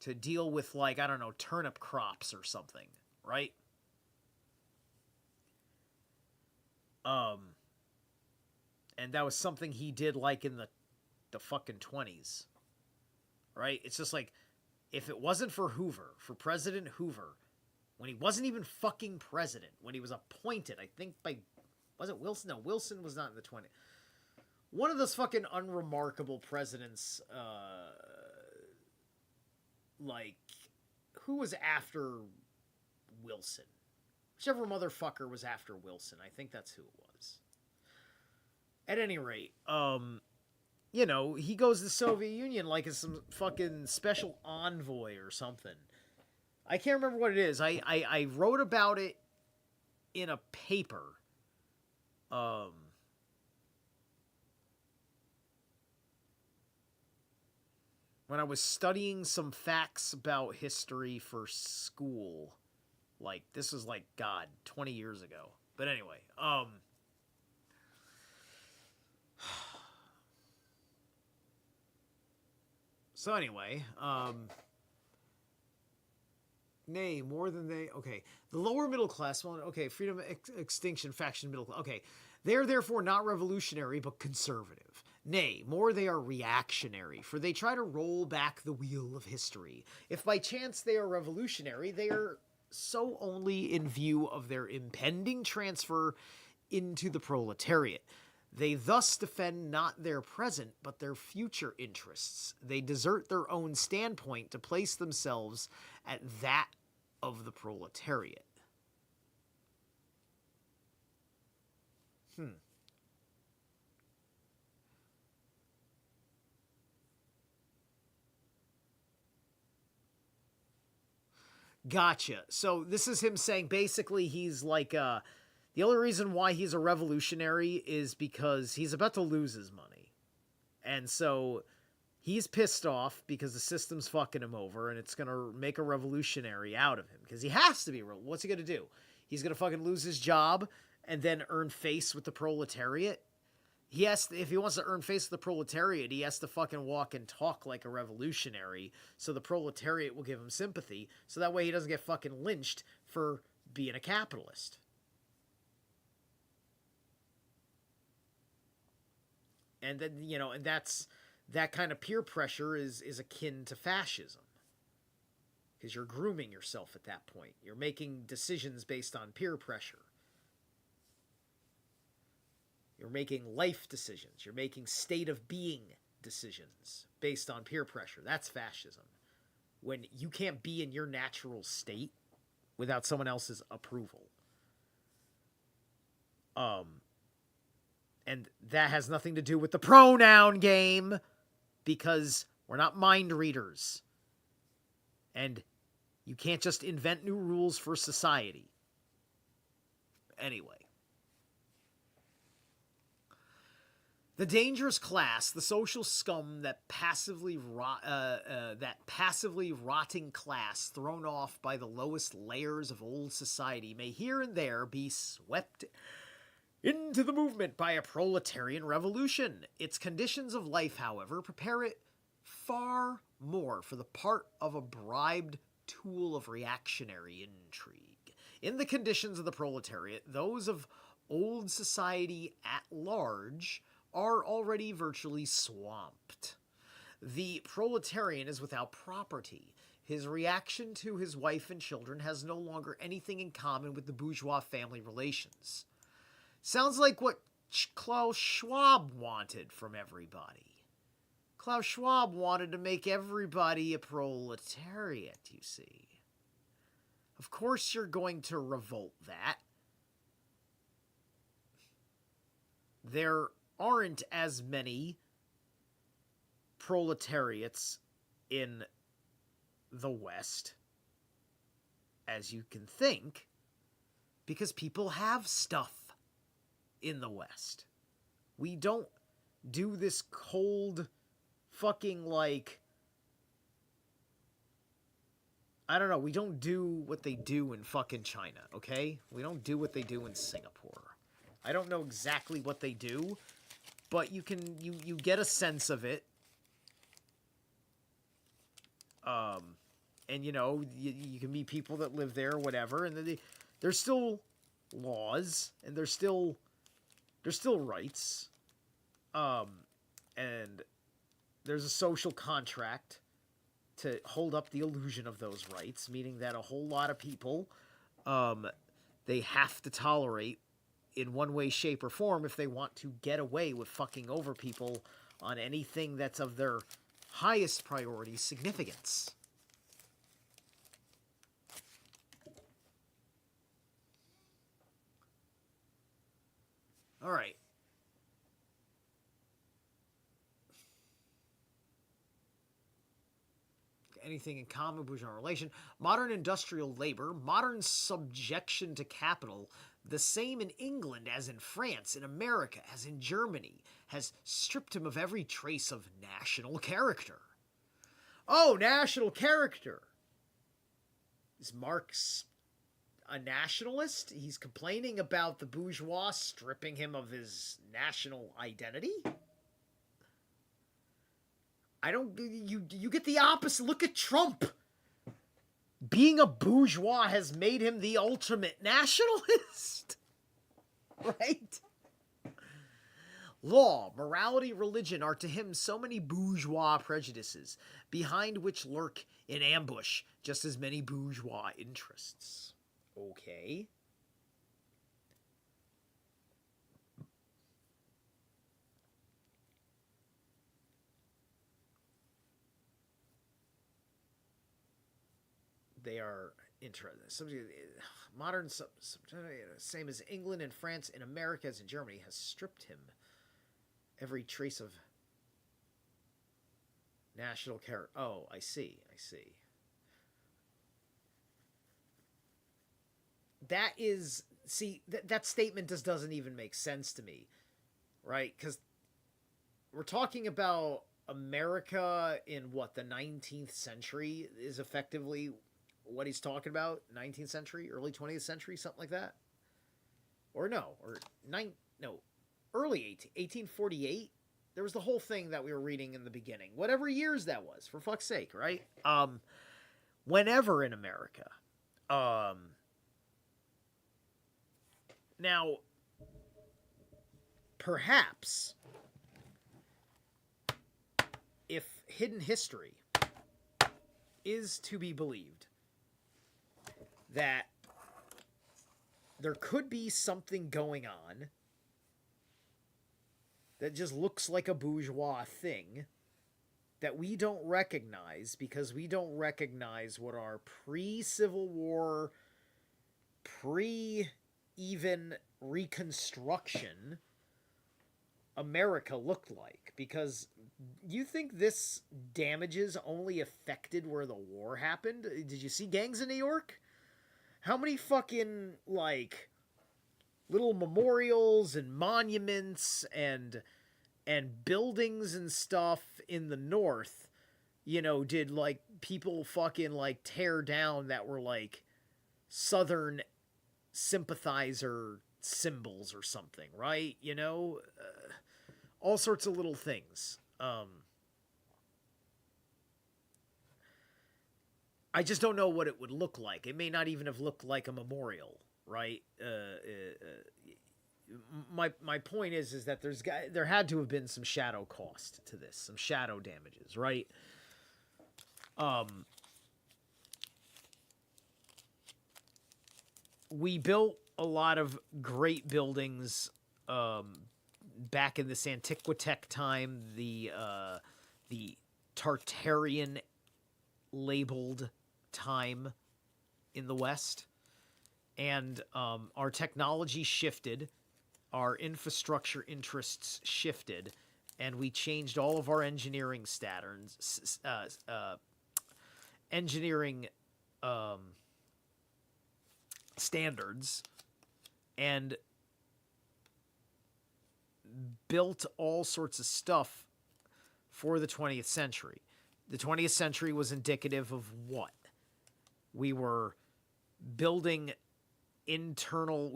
to deal with, like, I don't know, turnip crops or something, right? And that was something he did, like, in the fucking 20s, right? It's just like, if it wasn't for Hoover, for President Hoover, when he wasn't even fucking president, when he was appointed, I think by, was it Wilson? No, Wilson was not in the 20s. One of those fucking unremarkable presidents, like, who was after Wilson? Whichever motherfucker was after Wilson, I think that's who it was. At any rate, he goes to the Soviet Union like it's some fucking special envoy or something. I can't remember what it is. I wrote about it in a paper. When I was studying some facts about history for school. Like, this was like, God, 20 years ago. But anyway, so anyway, nay, more than they, okay, the lower middle class, well, okay, freedom, extinction, faction, middle class, okay, they are therefore not revolutionary, but conservative. Nay, more they are reactionary, for they try to roll back the wheel of history. If by chance they are revolutionary, they are so only in view of their impending transfer into the proletariat. They thus defend not their present, but their future interests. They desert their own standpoint to place themselves at that of the proletariat. Gotcha. So this is him saying basically he's like the only reason why he's a revolutionary is because he's about to lose his money. And so he's pissed off because the system's fucking him over and it's going to make a revolutionary out of him because he has to be real. What's he going to do? He's going to fucking lose his job and then earn face with the proletariat? He has to, if he wants to earn face with the proletariat, he has to fucking walk and talk like a revolutionary so the proletariat will give him sympathy so that way he doesn't get fucking lynched for being a capitalist. And then, you know, and that kind of peer pressure is akin to fascism. Because you're grooming yourself at that point. You're making decisions based on peer pressure. You're making life decisions. You're making state of being decisions based on peer pressure. That's fascism. When you can't be in your natural state without someone else's approval. And that has nothing to do with the pronoun game because we're not mind readers. And you can't just invent new rules for society. Anyway. The dangerous class, the social scum, that passively rotting class thrown off by the lowest layers of old society may here and there be swept into the movement by a proletarian revolution. Its conditions of life, however, prepare it far more for the part of a bribed tool of reactionary intrigue. In the conditions of the proletariat, those of old society at large are already virtually swamped. The proletarian is without property. His reaction to his wife and children has no longer anything in common with the bourgeois family relations. Sounds like what Klaus Schwab wanted from everybody. Klaus Schwab wanted to make everybody a proletariat, you see. Of course you're going to revolt that. There aren't as many proletariats in the West as you can think because people have stuff in the West. We don't do this cold fucking like I don't know, we don't do what they do in fucking China, okay? We don't do what they do in Singapore. I don't know exactly what they do, but you get a sense of it. And you know, you can meet people that live there or whatever, and there's still laws and there's still rights. And there's a social contract to hold up the illusion of those rights, meaning that a whole lot of people, they have to tolerate in one way, shape, or form if they want to get away with fucking over people on anything that's of their highest priority significance. All right. Anything in common with bourgeois relation. Modern industrial labor, modern subjection to capital, the same in England as in France, in America as in Germany, has stripped him of every trace of national character. Oh, national character! Is Marx a nationalist? He's complaining about the bourgeois stripping him of his national identity? You get the opposite. Look at Trump. Being a bourgeois has made him the ultimate nationalist. Right? Law, morality, religion are to him so many bourgeois prejudices, behind which lurk in ambush just as many bourgeois interests. Okay. They are Modern, same as England and France, in America as in Germany, has stripped him every trace of national character. Oh, I see. That is, see, that statement just doesn't even make sense to me, right? Because we're talking about America in what, the 19th century is effectively what he's talking about. 19th century, early 20th century, something like that. Or no, or early 1848. There was the whole thing that we were reading in the beginning. Whatever years that was, for fuck's sake, right? Whenever in America. Now, perhaps, if hidden history is to be believed, that there could be something going on that just looks like a bourgeois thing that we don't recognize because we don't recognize what our pre-Civil War, pre-even Reconstruction America looked like. Because you think this damages only affected where the war happened? Did you see gangs in New York? How many fucking, like, little memorials and monuments and buildings and stuff in the North, you know, did, like, people fucking, like, tear down that were, like, Southern sympathizer symbols or something, right? You know, all sorts of little things. I just don't know what it would look like. It may not even have looked like a memorial, right? My point is that there had to have been some shadow cost to this, some shadow damages, right? We built a lot of great buildings back in this Antiquitech time, the Tartarian labeled time in the West. And our technology shifted, our infrastructure interests shifted, and we changed all of our engineering standards, and built all sorts of stuff for the 20th century. The 20th century was indicative of what? We were building internal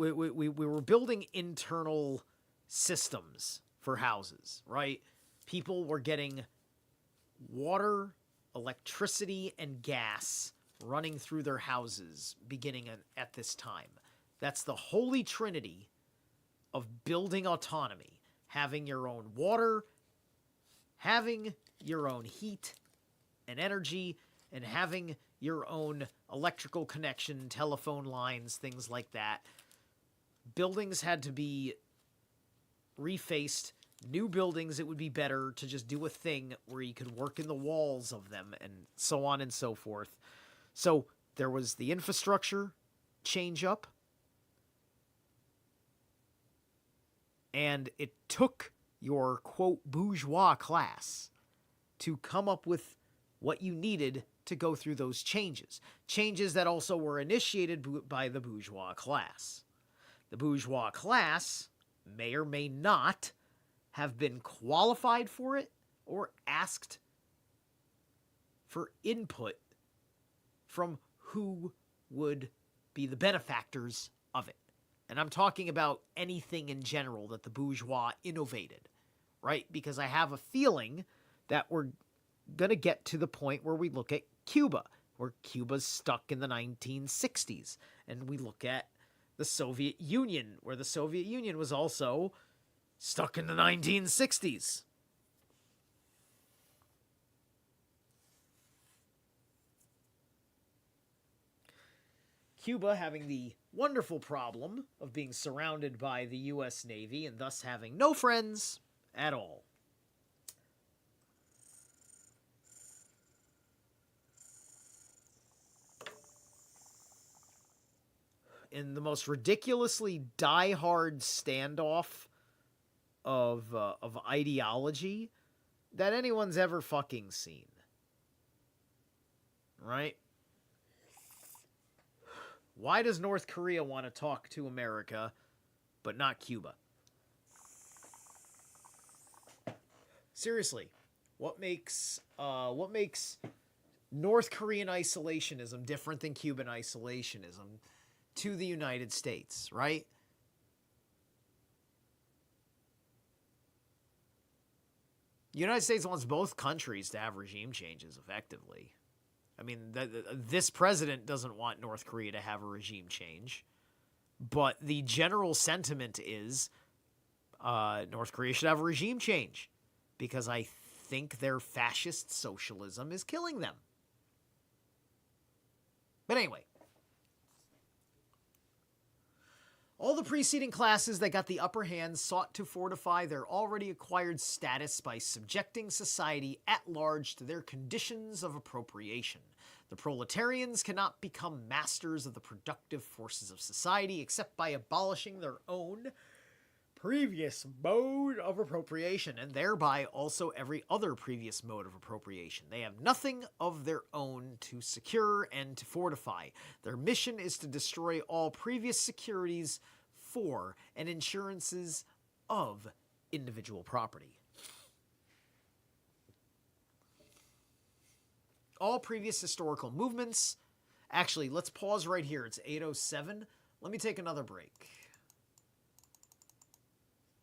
systems for houses, right? People were getting water, electricity, and gas running through their houses beginning at this time. That's the holy trinity of building autonomy. Having your own water, having your own heat and energy, and having your own electrical connection, telephone lines, things like that. Buildings had to be refaced. New buildings, it would be better to just do a thing where you could work in the walls of them, and so on and so forth. So there was the infrastructure change up, and it took your, quote, bourgeois class to come up with what you needed to go through those changes. Changes that also were initiated by the bourgeois class. The bourgeois class may or may not have been qualified for it or asked for input from who would be the benefactors of it. And I'm talking about anything in general that the bourgeois innovated, right? Because I have a feeling that we're going to get to the point where we look at Cuba, where Cuba's stuck in the 1960s. And we look at the Soviet Union, where the Soviet Union was also stuck in the 1960s. Cuba having the wonderful problem of being surrounded by the U.S. Navy and thus having no friends at all. in the most ridiculously diehard standoff of ideology that anyone's ever fucking seen. Right? Why does North Korea want to talk to America, but not Cuba? Seriously, what makes North Korean isolationism different than Cuban isolationism to the United States, right? The United States wants both countries to have regime changes effectively. I mean, this president doesn't want North Korea to have a regime change, but the general sentiment is North Korea should have a regime change because I think their fascist socialism is killing them. But anyway, all the preceding classes that got the upper hand sought to fortify their already acquired status by subjecting society at large to their conditions of appropriation. The proletarians cannot become masters of the productive forces of society except by abolishing their own previous mode of appropriation, and thereby also every other previous mode of appropriation. They have nothing of their own to secure and to fortify. Their mission is to destroy all previous securities for and insurances of individual property. All previous historical movements... Actually, let's pause right here. It's 8:07. Let me take another break.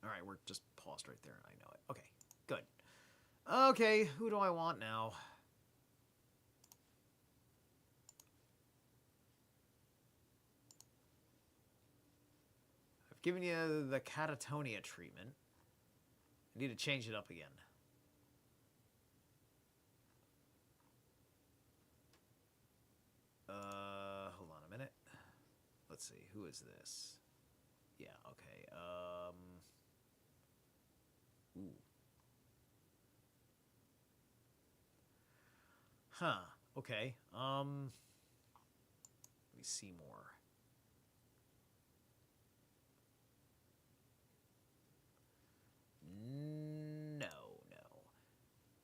All right, we're just paused right there. I know it. Okay, good. Okay, who do I want now? I've given you the catatonia treatment. I need to change it up again. Hold on a minute. Let's see, who is this? Yeah, okay. Ooh. Huh, okay. Let me see more. No.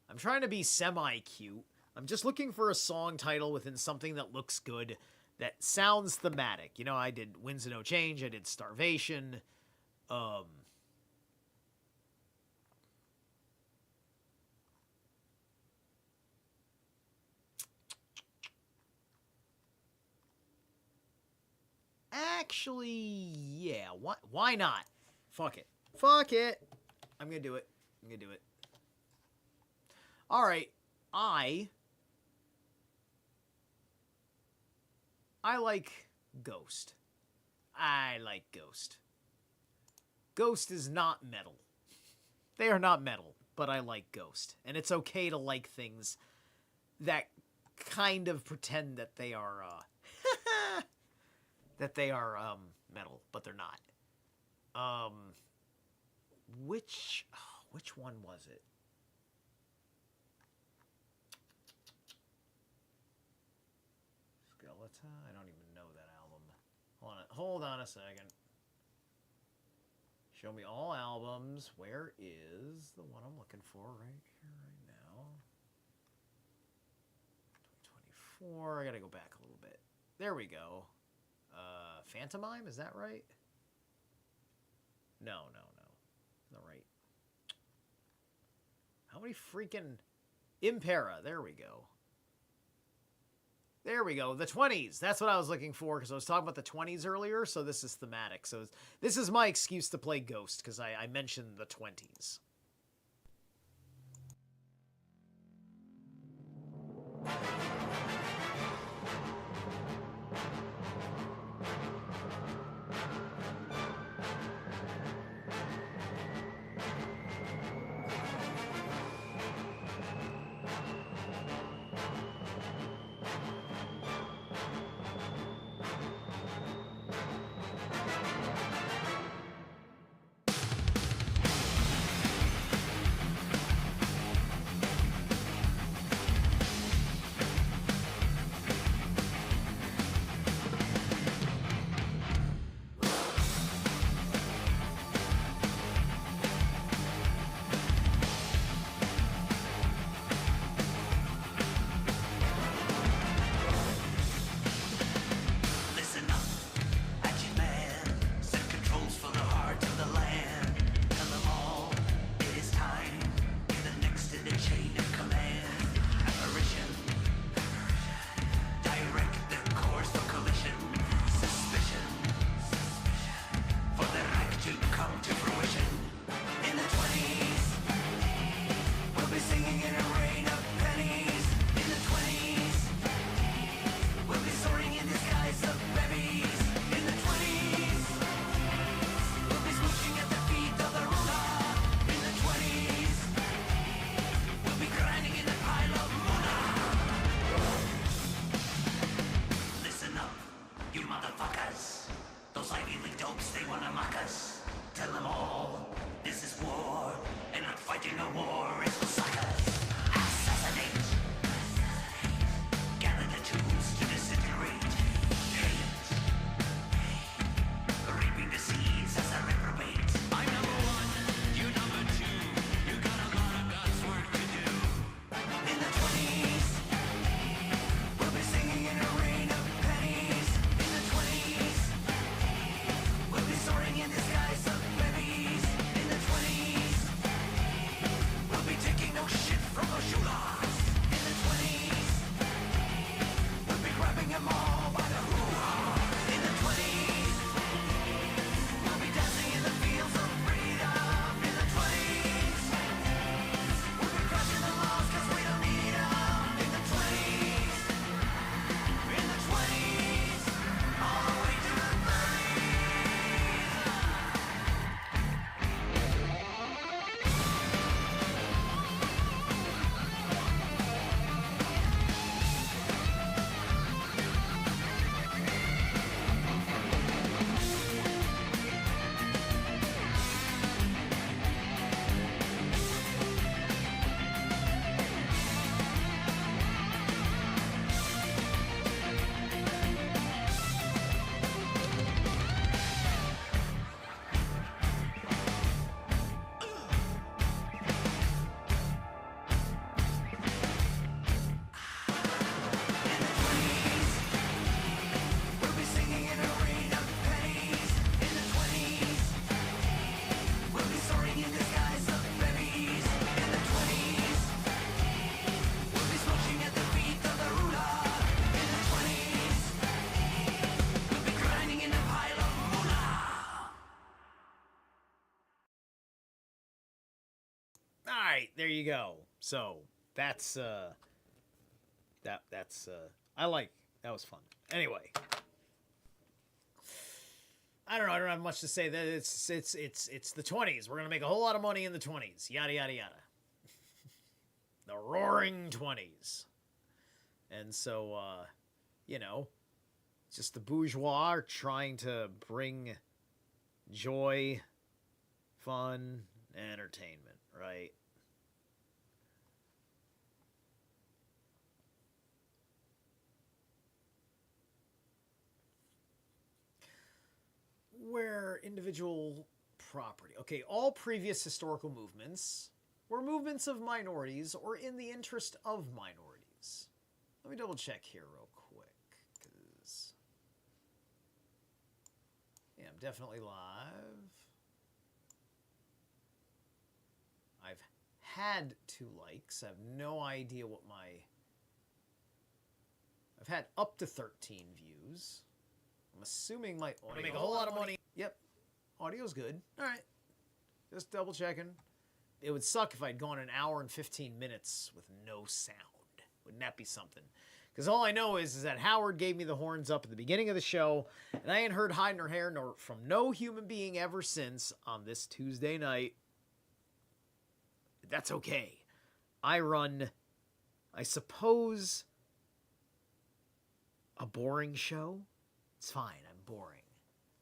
I'm trying to be semi-cute. I'm just looking for a song title within something that looks good, that sounds thematic. You know, I did Winds of No Change, I did Starvation. Actually, yeah, why not? Fuck it. I'm gonna do it. Alright, I like Ghost. Ghost is not metal. They are not metal, but I like Ghost. And it's okay to like things that kind of pretend that they are, metal, but they're not. Which one was it? Zerilath? I don't even know that album. Hold on a second. Show me all albums. Where is the one I'm looking for right here, right now? 2024. I gotta go back a little bit. There we go. Phantomime, is that right? No. Not right. How many freaking... Impera, there we go. The 20s. That's what I was looking for, because I was talking about the 20s earlier, so this is thematic. So this is my excuse to play Ghost, because I mentioned the 20s. waging a war is Messiahs. Assassinate. Gather the tools to disintegrate. Hate. Reaping the seeds as a reprobate. I'm number one, you number two. You got a lot of God's work to do. In the 20s, we'll be singing in a rain of pennies. In the 20s, we'll be soaring in the skies of babies. In the 20s, we'll be taking no shit from the shulahs. In the 20s, we'll be grabbing them all by the hoo-ha. In the 20s, we'll be dancing in the fields of freedom. In the 20s, we'll be crashing the laws 'cause we don't need them. In the 20s, all the way to the 30s. We'll be singing in a rain of pennies. In the 20s, we'll be soaring in the skies of babies. In the 20s, we'll be slouching at the feet of the ruler. In the 20s, we'll be grinding in a pile of moolah. All right, there you go. So that's I like that was fun. Anyway, I don't know. I don't have much to say. That it's the 20s. We're gonna make a whole lot of money in the 20s. Yada yada yada. The Roaring 20s. And so, just the bourgeois are trying to bring joy, fun, entertainment, right? Where individual property. Okay, all previous historical movements were movements of minorities or in the interest of minorities. Let me double check here real quick, because yeah, I'm definitely live. I've had 2 likes. I have no idea what I've had up to 13 views. I'm assuming my audio... make a whole lot of money. Yep. Audio's good. All right. Just double checking. It would suck if I'd gone an hour and 15 minutes with no sound. Wouldn't that be something? Because all I know is that Howard gave me the horns up at the beginning of the show, and I ain't heard hide nor hair nor from no human being ever since on this Tuesday night. That's okay. I run, I suppose, a boring show. It's fine. I'm boring.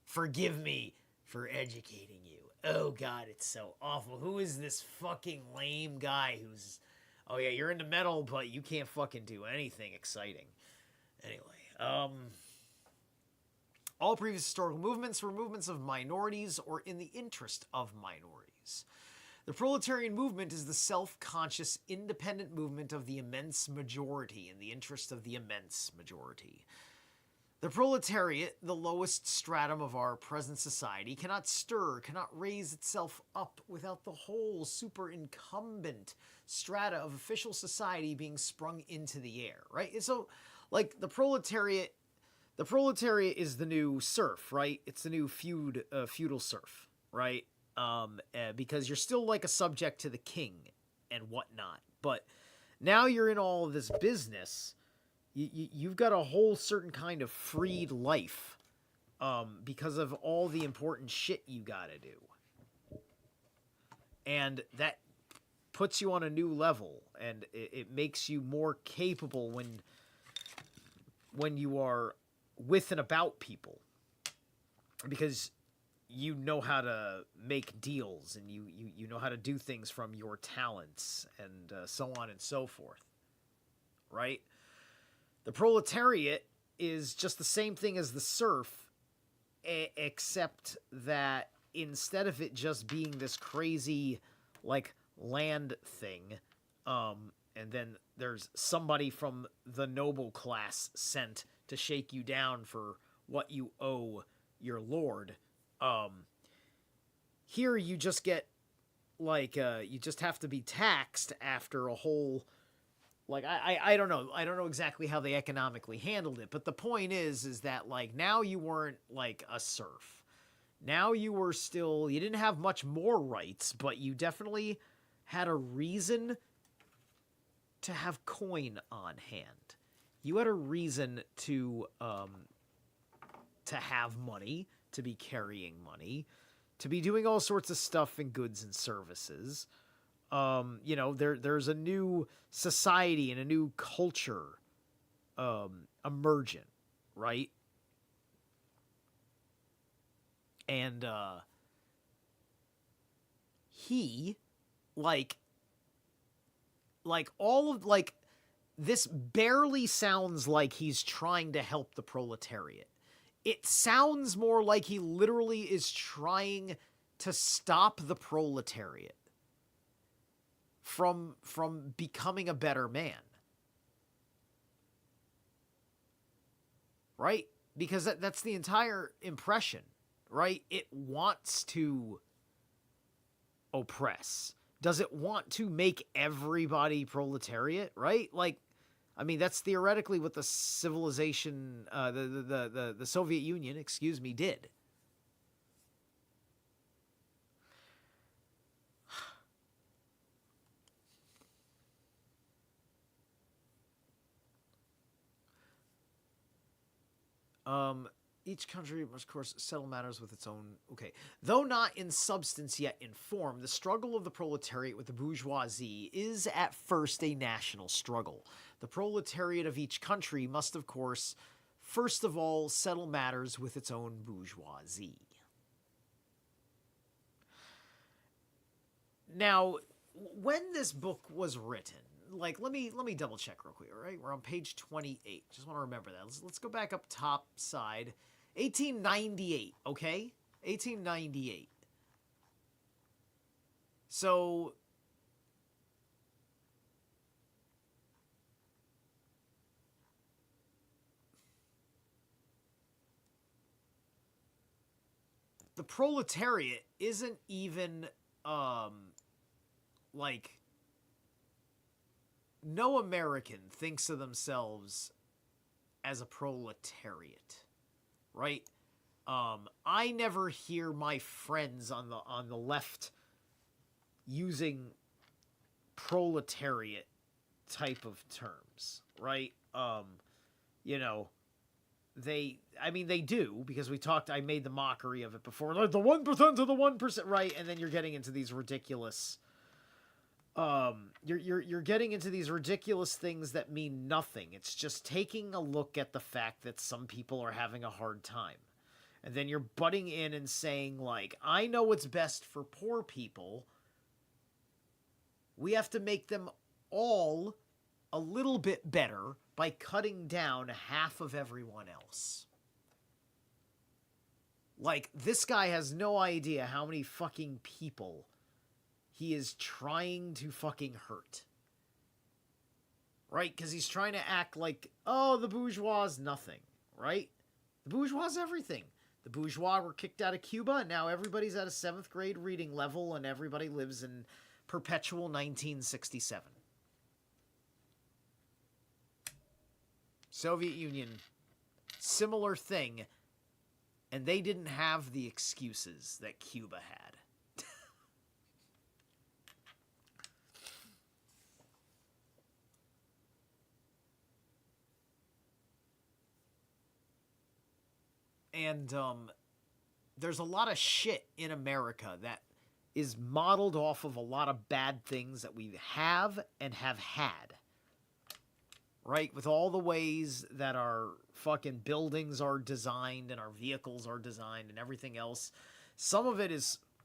Forgive me for educating you. Oh, God, it's so awful. Who is this fucking lame guy who's... Oh, yeah, you're into metal, but you can't fucking do anything exciting. Anyway, all previous historical movements were movements of minorities or in the interest of minorities. The proletarian movement is the self-conscious, independent movement of the immense majority in the interest of the immense majority. The proletariat, the lowest stratum of our present society, cannot stir, cannot raise itself up without the whole superincumbent strata of official society being sprung into the air, right? And so, like, the proletariat is the new serf, right? It's the new feudal serf, right? Because you're still like a subject to the king and whatnot. But now you're in all of this business. You've got a whole certain kind of freed life because of all the important shit you gotta do. And that puts you on a new level, and it makes you more capable when you are with and about people. Because you know how to make deals, and you know how to do things from your talents, and so on and so forth, right? The proletariat is just the same thing as the serf, except that instead of it just being this crazy, like, land thing, and then there's somebody from the noble class sent to shake you down for what you owe your lord. Here you just get, like, you just have to be taxed after a whole, like, I don't know. I don't know exactly how they economically handled it, but the point is that, like, now you weren't, like, a serf. Now you were still, you didn't have much more rights, but you definitely had a reason to have coin on hand. You had a reason to have money, to be carrying money, to be doing all sorts of stuff in goods and services. You know, there's a new society and a new culture emergent, right? And he, like all of, like, this barely sounds like he's trying to help the proletariat. It sounds more like he literally is trying to stop the proletariat from becoming a better man. Right? Because that's the entire impression, right? It wants to oppress. Does it want to make everybody proletariat, right? Like, I mean, that's theoretically what the civilization, the Soviet Union, excuse me, did. Each country must, of course, settle matters with its own... Okay. Though not in substance yet in form, the struggle of the proletariat with the bourgeoisie is at first a national struggle. The proletariat of each country must, of course, first of all, settle matters with its own bourgeoisie. Now, when this book was written, like, let me double check real quick, all right? We're on page 28. Just want to remember that. Let's go back up top side. 1898, okay? 1898. So the proletariat isn't even like, no American thinks of themselves as a proletariat, right? I never hear my friends on the left using proletariat type of terms, right? You know, they do, because I made the mockery of it before, like the 1% of the 1%, right? And then you're getting into these ridiculous you're getting into these ridiculous things that mean nothing. It's just taking a look at the fact that some people are having a hard time. And then you're butting in and saying, like, I know what's best for poor people. We have to make them all a little bit better by cutting down half of everyone else. Like, this guy has no idea how many fucking people he is trying to fucking hurt. Right? Because he's trying to act like, oh, the bourgeois is nothing. Right? The bourgeois is everything. The bourgeois were kicked out of Cuba, and now everybody's at a 7th grade reading level, and everybody lives in perpetual 1967. Soviet Union, similar thing, and they didn't have the excuses that Cuba had. And there's a lot of shit in America that is modeled off of a lot of bad things that we have and have had. Right? With all the ways that our fucking buildings are designed and our vehicles are designed and everything else. Some of it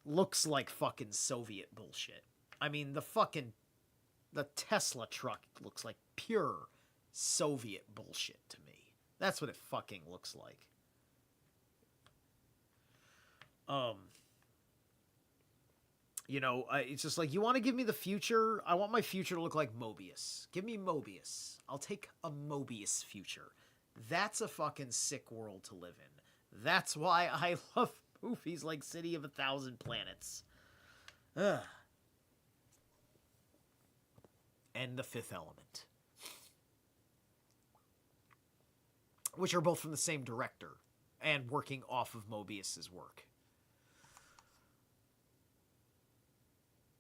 looks like fucking Soviet bullshit. I mean, the Tesla truck looks like pure Soviet bullshit to me. That's what it fucking looks like. It's just like, you want to give me the future? I want my future to look like Mobius. Give me Mobius. I'll take a Mobius future. That's a fucking sick world to live in. That's why I love movies like City of a Thousand Planets. Ugh. And The Fifth Element. Which are both from the same director and working off of Mobius's work.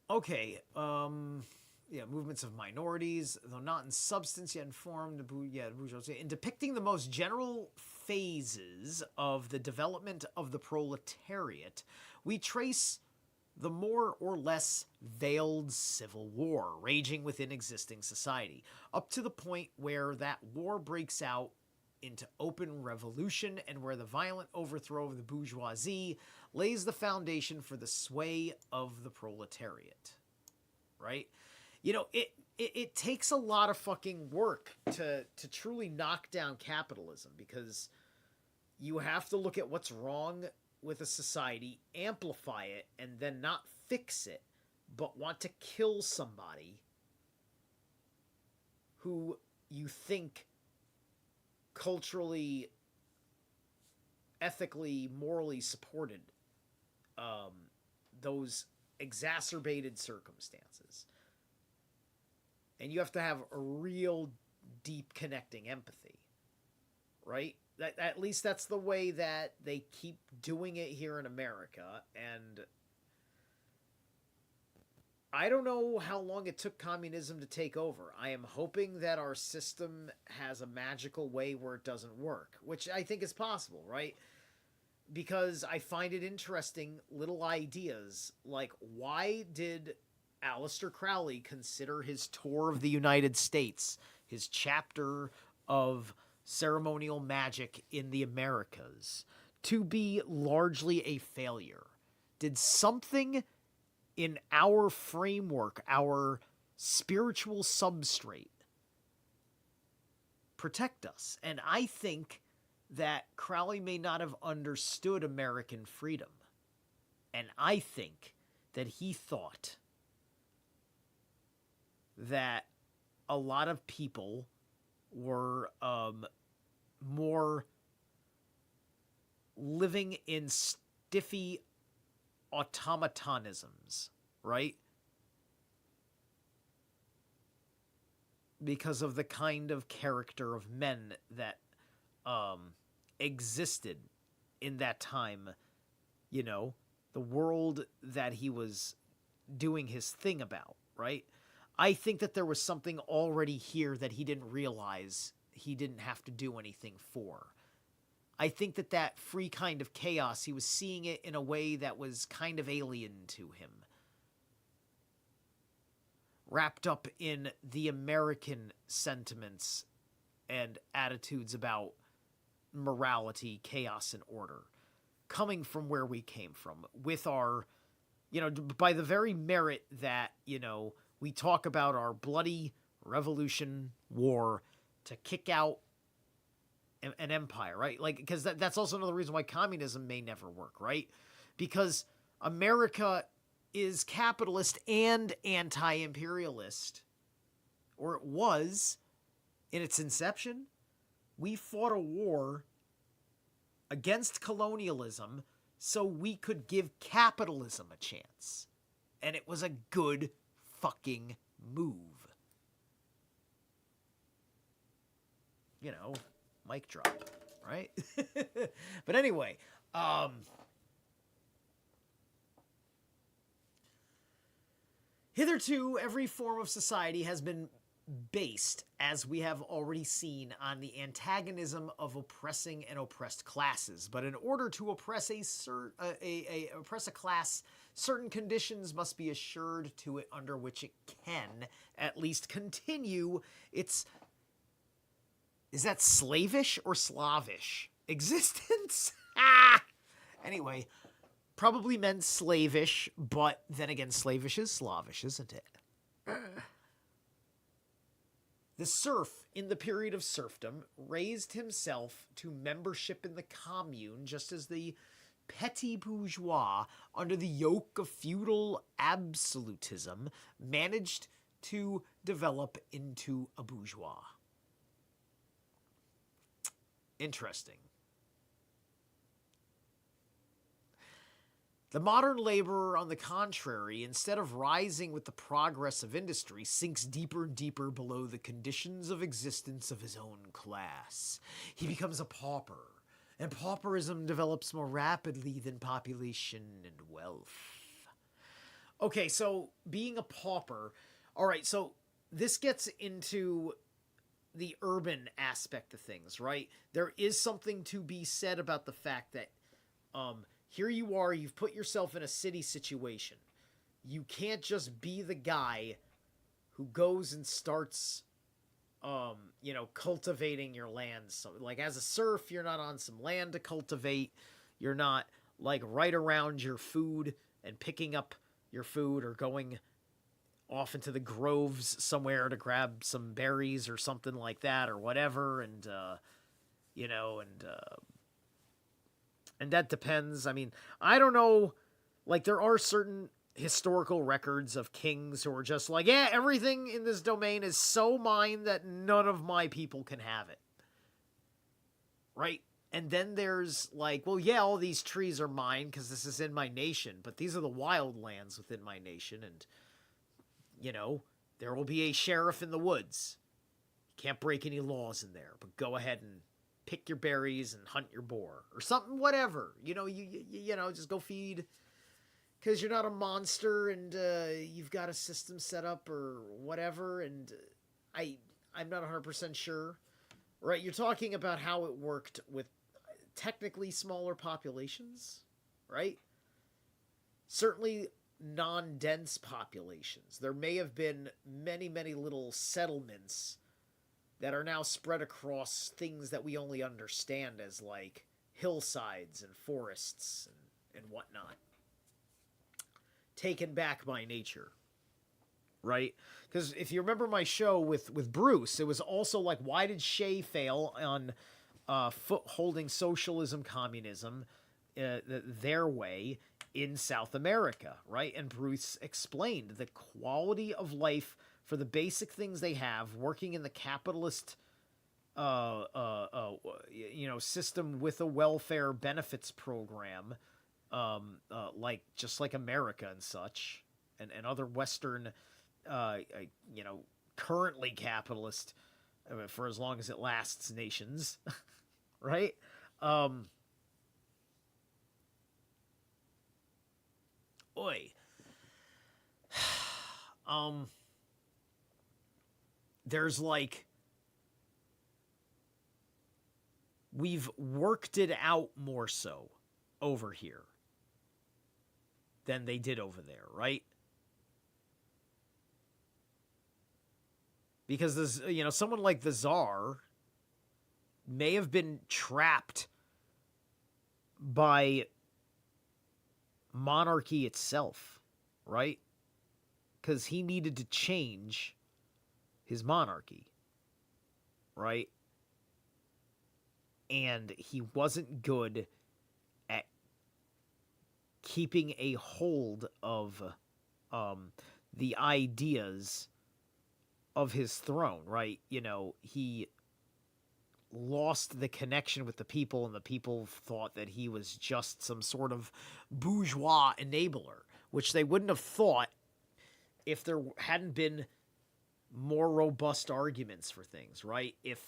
Okay, movements of minorities, though not in substance yet in form, in depicting the most general phases of the development of the proletariat, we trace the more or less veiled civil war raging within existing society, up to the point where that war breaks out into open revolution and where the violent overthrow of the bourgeoisie lays the foundation for the sway of the proletariat. Right? It takes a lot of fucking work to truly knock down capitalism, because you have to look at what's wrong with a society, amplify it, and then not fix it, but want to kill somebody who you think culturally, ethically, morally supported those exacerbated circumstances. And you have to have a real deep connecting empathy, right? At least that's the way that they keep doing it here in America. And I don't know how long it took communism to take over. I am hoping that our system has a magical way where it doesn't work, which I think is possible, right? Because I find it interesting, little ideas like, why did Aleister Crowley consider his tour of the United States, his chapter of ceremonial magic in the Americas, to be largely a failure? Did something in our framework, our spiritual substrate, protect us? And I think that Crowley may not have understood American freedom. And I think that he thought that a lot of people were more living in stiffy automatonisms, right? Because of the kind of character of men that existed in that time, the world that he was doing his thing about, right? I think that there was something already here that he didn't realize he didn't have to do anything for. I think that free kind of chaos, he was seeing it in a way that was kind of alien to him. Wrapped up in the American sentiments and attitudes about morality, chaos, and order, coming from where we came from, with our, by the very merit that, we talk about our bloody revolution war to kick out an empire, right? Like, because that's also another reason why communism may never work, right? Because America is capitalist and anti-imperialist, or it was in its inception. We fought a war against colonialism so we could give capitalism a chance. And it was a good fucking move. Mic drop, right? But anyway, hitherto, every form of society has been based, as we have already seen, on the antagonism of oppressing and oppressed classes. But in order to oppress oppress a class, certain conditions must be assured to it under which it can at least continue its, is that slavish or Slavish existence? Anyway, probably meant slavish, but then again, slavish is Slavish, isn't it? The serf, in the period of serfdom, raised himself to membership in the commune, just as the petty bourgeois, under the yoke of feudal absolutism, managed to develop into a bourgeois. Interesting. The modern laborer, on the contrary, instead of rising with the progress of industry, sinks deeper and deeper below the conditions of existence of his own class. He becomes a pauper, and pauperism develops more rapidly than population and wealth. Okay, so being a pauper, all right, so this gets into the urban aspect of things, right? There is something to be said about the fact that here you are, you've put yourself in a city situation. You can't just be the guy who goes and starts, cultivating your land. So, like, as a serf, you're not on some land to cultivate. You're not, like, right around your food and picking up your food or going off into the groves somewhere to grab some berries or something like that or whatever. And that depends. I mean, I don't know. Like, there are certain historical records of kings who are just like, yeah, everything in this domain is so mine that none of my people can have it. Right? And then there's like, well, yeah, all these trees are mine because this is in my nation, but these are the wild lands within my nation, and, there will be a sheriff in the woods. You can't break any laws in there, but go ahead and pick your berries and hunt your boar or something, whatever. You just go feed because you're not a monster and you've got a system set up or whatever. And I'm not 100% sure. Right? You're talking about how it worked with technically smaller populations, right? Certainly non-dense populations. There may have been many, many little settlements that are now spread across things that we only understand as, like, hillsides and forests and whatnot. Taken back by nature. Right? Because if you remember my show with Bruce, it was also like, why did Shea fail on footholding socialism, communism, their way in South America, right? And Bruce explained the quality of life for the basic things they have, working in the capitalist, system with a welfare benefits program, just like America and such, and other Western, currently capitalist, for as long as it lasts, nations, right? There's like, we've worked it out more so over here than they did over there, right? Because there's, someone like the Tsar may have been trapped by monarchy itself, right? Because he needed to change his monarchy, right? And he wasn't good at keeping a hold of the ideas of his throne, right? He lost the connection with the people, and the people thought that he was just some sort of bourgeois enabler, which they wouldn't have thought if there hadn't been more robust arguments for things, right? If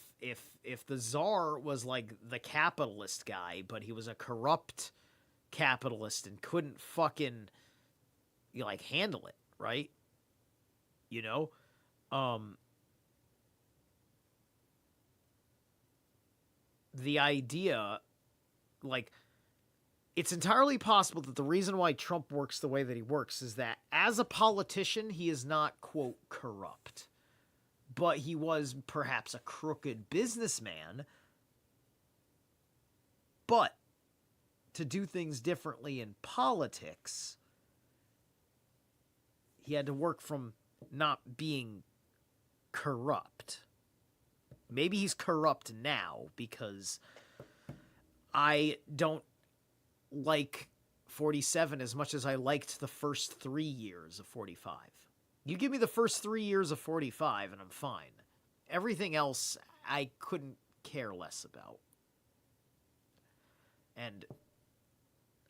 the Tsar was like the capitalist guy, but he was a corrupt capitalist and couldn't fucking handle it, right? The idea, it's entirely possible that the reason why Trump works the way that he works is that as a politician, he is not, quote, corrupt, but he was perhaps a crooked businessman. But to do things differently in politics, he had to work from not being corrupt. Maybe he's corrupt now because I don't like 47 as much as I liked the first 3 years of 45. You give me the first 3 years of 45 and I'm fine. Everything else I couldn't care less about. And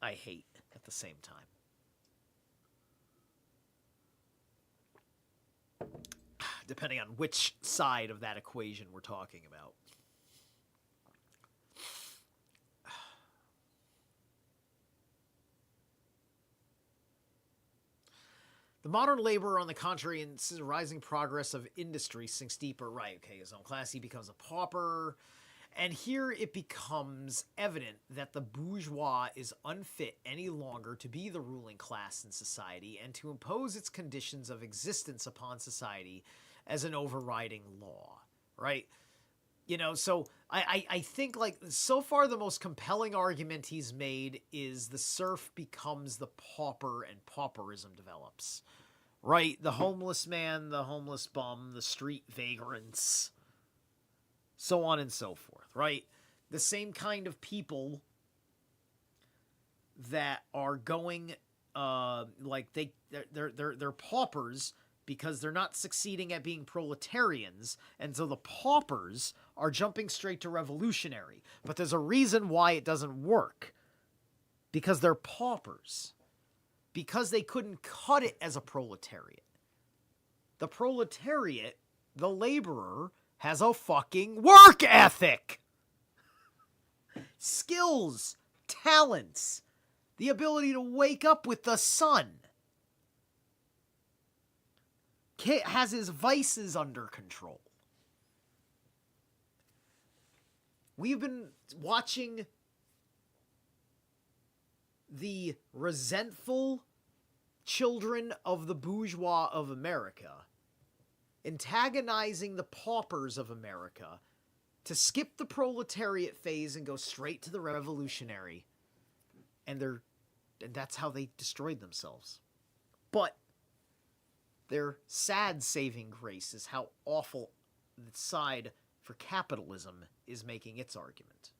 I hate at the same time. Depending on which side of that equation we're talking about. The modern laborer, on the contrary, insists rising progress of industry sinks deeper. Right, okay, his own class, he becomes a pauper. And here it becomes evident that the bourgeois is unfit any longer to be the ruling class in society and to impose its conditions of existence upon society as an overriding law, right? You know, so I think, like, so far the most compelling argument he's made is the serf becomes the pauper and pauperism develops, right? The homeless man, the homeless bum, the street vagrants, so on and so forth, right? The same kind of people that are going, like they're paupers because they're not succeeding at being proletarians, and so the paupers are jumping straight to revolutionary. But there's a reason why it doesn't work. Because they're paupers. Because they couldn't cut it as a proletariat. The proletariat, the laborer, has a fucking work ethic. Skills, talents, the ability to wake up with the sun. Has his vices under control. We've been watching the resentful children of the bourgeois of America antagonizing the paupers of America to skip the proletariat phase and go straight to the revolutionary. And that's how they destroyed themselves. But their sad saving grace is how awful the side for capitalism is making its argument.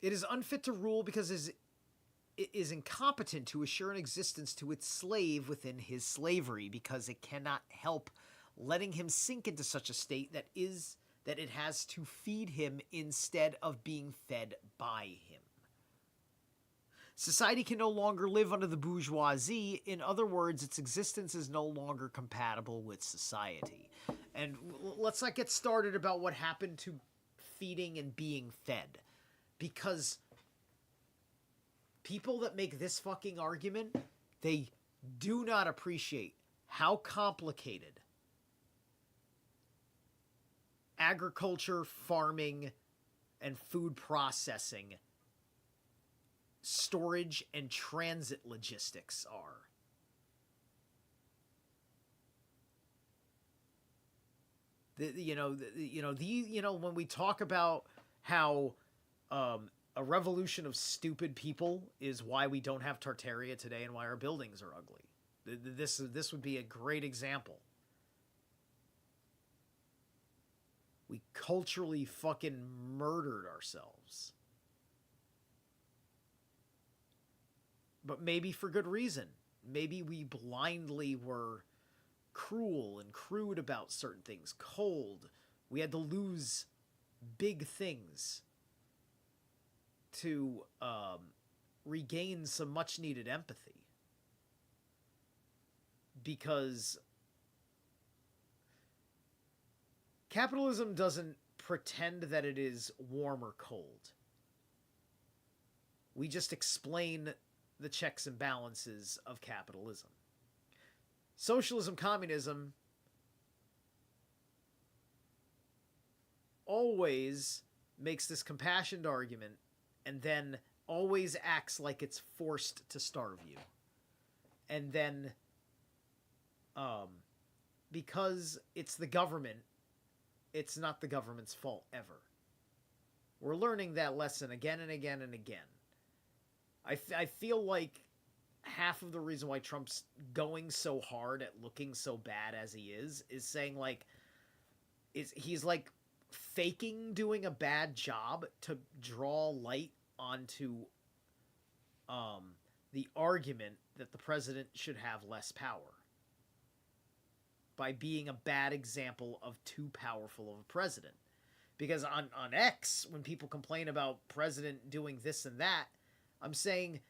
It is unfit to rule because it is incompetent to assure an existence to its slave within his slavery, because it cannot help letting him sink into such a state that it has to feed him instead of being fed by him. Society can no longer live under the bourgeoisie. In other words, its existence is no longer compatible with society. And let's not get started about what happened to feeding and being fed. Because people that make this fucking argument, they do not appreciate how complicated agriculture, farming, and food processing, storage, and transit logistics are. When we talk about how a revolution of stupid people is why we don't have Tartaria today and why our buildings are ugly. This would be a great example. We culturally fucking murdered ourselves. But maybe for good reason. Maybe we blindly were cruel and crude about certain things. Cold. We had to lose big things to regain some much needed empathy. Because capitalism doesn't pretend that it is warm or cold. We just explain the checks and balances of capitalism. Socialism, communism always makes this compassionate argument and then always acts like it's forced to starve you. And then, because it's the government it's not the government's fault ever. We're learning that lesson again and again and again. I feel like half of the reason why Trump's going so hard at looking so bad as he is saying like he's like faking doing a bad job to draw light onto the argument that the president should have less power by being a bad example of too powerful of a president. Because on X, when people complain about president doing this and that, I'm saying,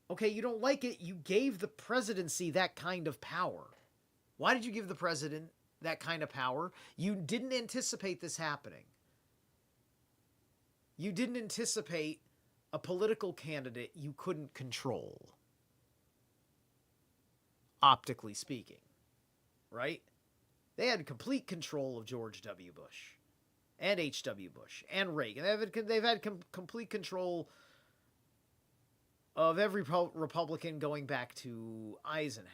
okay, you don't like it. You gave the presidency that kind of power. Why did you give the president that kind of power? You didn't anticipate this happening. You didn't anticipate a political candidate you couldn't control. Optically speaking. Right? They had complete control of George W. Bush and H.W. Bush and Reagan. They've had complete control of every Republican going back to Eisenhower.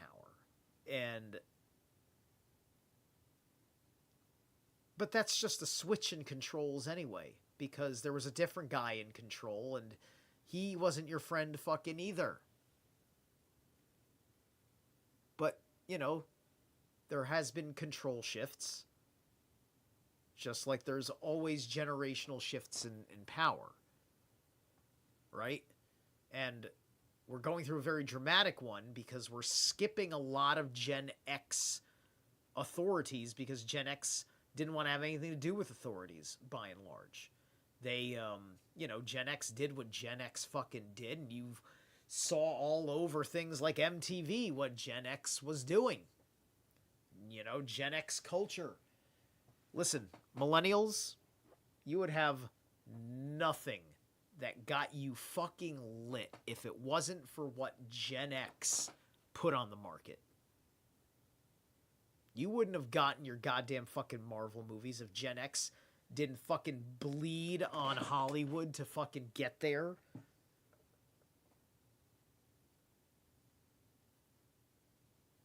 But that's just a switch in controls anyway, because there was a different guy in control and he wasn't your friend fucking either. But, you know, there has been control shifts, just like there's always generational shifts in power, right? And we're going through a very dramatic one because we're skipping a lot of Gen X authorities because Gen X didn't want to have anything to do with authorities, by and large. They, Gen X did what Gen X fucking did, and you saw all over things like MTV what Gen X was doing. Gen X culture. Listen, millennials, you would have nothing that got you fucking lit if it wasn't for what Gen X put on the market. You wouldn't have gotten your goddamn fucking Marvel movies if Gen X didn't fucking bleed on Hollywood to fucking get there.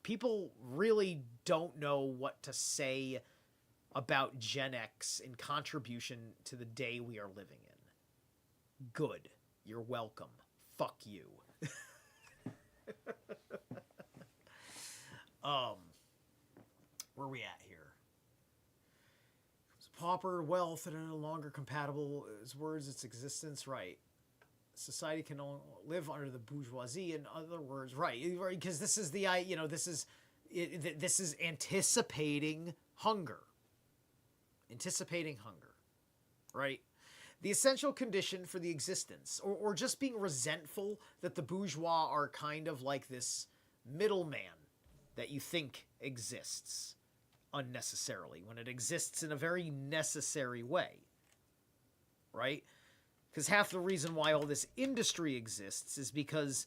People really don't know what to say about Gen X in contribution to the day we are living in. Good. You're welcome. Fuck you. Where are we at here? Pauper wealth and no longer compatible as words its existence, right? Society can only live under the bourgeoisie. In other words, right? Because this is this is anticipating hunger. Anticipating hunger, right? The essential condition for the existence, or just being resentful that the bourgeois are kind of like this middleman that you think exists unnecessarily when it exists in a very necessary way, right? Because half the reason why all this industry exists is because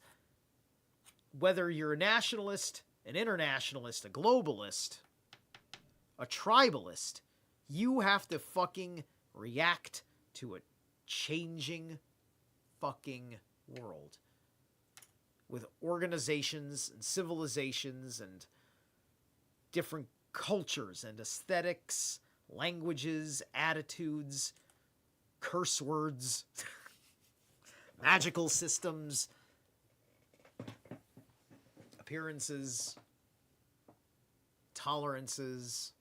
whether you're a nationalist, an internationalist, a globalist, a tribalist, you have to fucking react to a changing fucking world with organizations and civilizations and different cultures and aesthetics, languages, attitudes, curse words, magical systems, appearances, tolerances,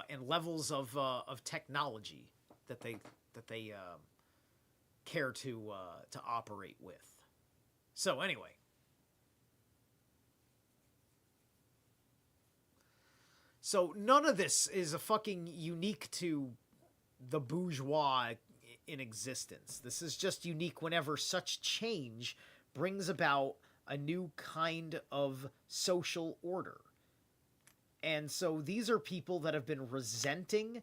and levels of technology that they care to operate with. So anyway, so none of this is a fucking unique to the bourgeois in existence. This is just unique whenever such change brings about a new kind of social order. And so these are people that have been resenting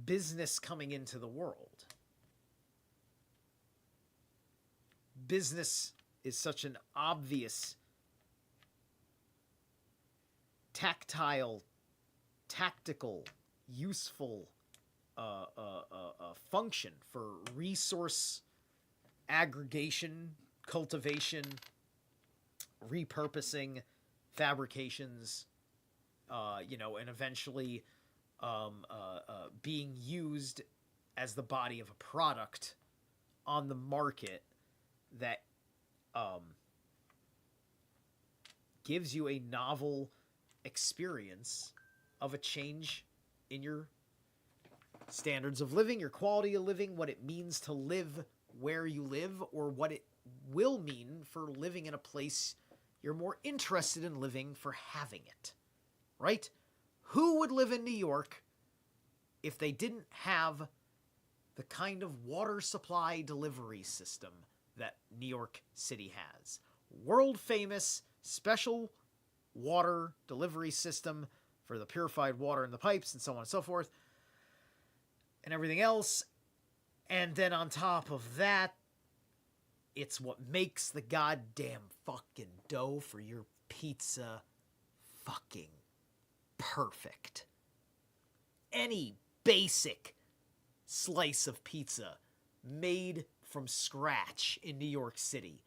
business coming into the world. Business is such an obvious, tactile, tactical, useful function for resource aggregation, cultivation, repurposing, fabrications, and eventually being used as the body of a product on the market that gives you a novel experience of a change in your standards of living, your quality of living, what it means to live where you live, or what it will mean for living in a place you're more interested in living for having it, right? Who would live in New York if they didn't have the kind of water supply delivery system that New York City has? World famous special water delivery system for the purified water in the pipes and so on and so forth and everything else. And then on top of that, it's what makes the goddamn fucking dough for your pizza fucking perfect. Any basic slice of pizza made from scratch in New York City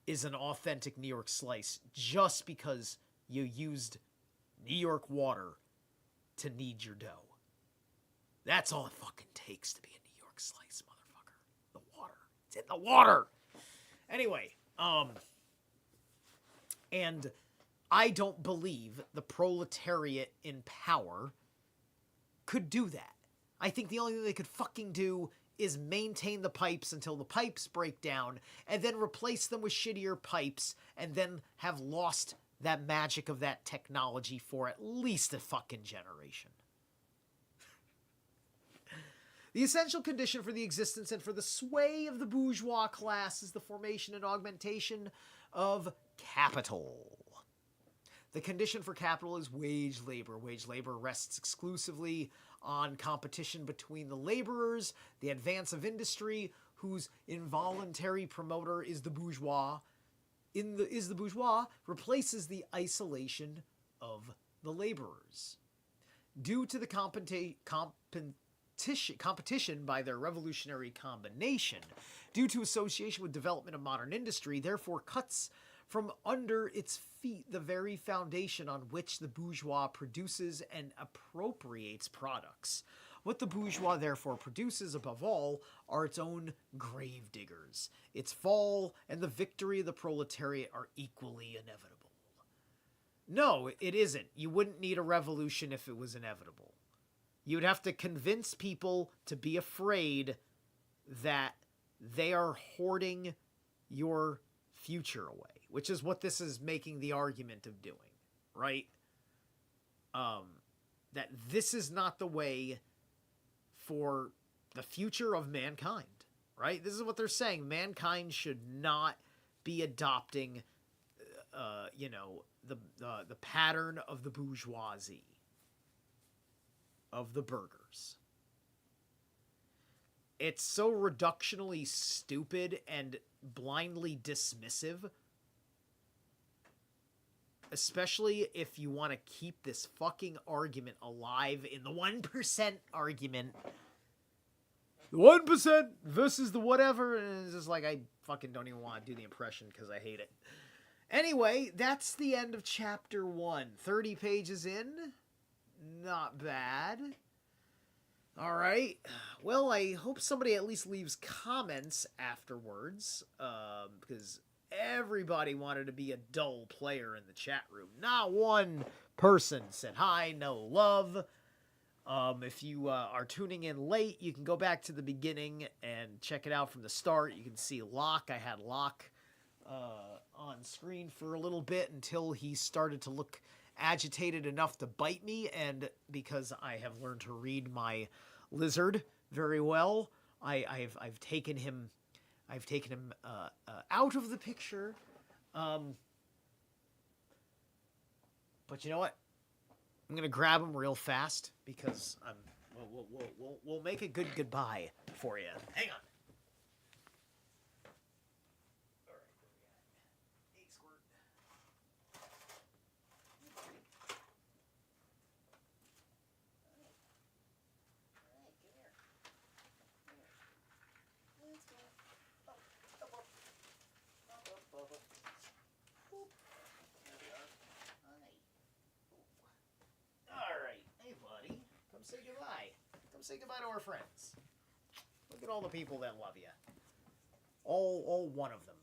is an authentic New York slice just because you used New York water to knead your dough. That's all it fucking takes to be a New York slice, motherfucker. The water. It's in the water. Anyway, and I don't believe the proletariat in power could do that. I think the only thing they could fucking do is maintain the pipes until the pipes break down and then replace them with shittier pipes and then have lost that magic of that technology for at least a fucking generation. The essential condition for the existence and for the sway of the bourgeois class is the formation and augmentation of capital. The condition for capital is wage labor. Wage labor rests exclusively on competition between the laborers, the advance of industry, whose involuntary promoter is the bourgeois, replaces the isolation of the laborers. Due to the competition by their revolutionary combination, due to association with development of modern industry, therefore cuts from under its feet the very foundation on which the bourgeois produces and appropriates products. What the bourgeois therefore produces above all are its own gravediggers. Its fall and the victory of the proletariat are equally inevitable. No, it isn't. You wouldn't need a revolution if it was inevitable. You'd have to convince people to be afraid that they are hoarding your future away, which is what this is making the argument of doing, right? That this is not the way for the future of mankind, right? This is what they're saying. Mankind should not be adopting, the pattern of the bourgeoisie, of the burgers. It's so reductionally stupid and blindly dismissive, especially if you want to keep this fucking argument alive in the 1% argument. The 1% versus the whatever, and it's just like, I fucking don't even want to do the impression because I hate it. Anyway, that's the end of chapter 1. 30 pages in. Not bad. Alright. Well, I hope somebody at least leaves comments afterwards, because everybody wanted to be a dull player in the chat room. Not one person said hi, no love. If you are tuning in late, you can go back to the beginning and check it out from the start. You can see Locke. I had Locke on screen for a little bit until he started to look agitated enough to bite me, and because I have learned to read my lizard very well, I've taken him out of the picture. But you know what? I'm gonna grab him real fast because we'll make a good goodbye for you. Hang on. All right, what we got? Hey, Squirt. say goodbye to our friends. Look at all the people that love you. All one of them.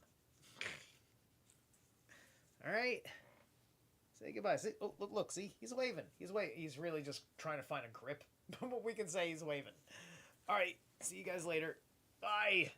All right. Say goodbye. See, oh, look, see? He's waving. He's really just trying to find a grip. But we can say he's waving. All right. See you guys later. Bye.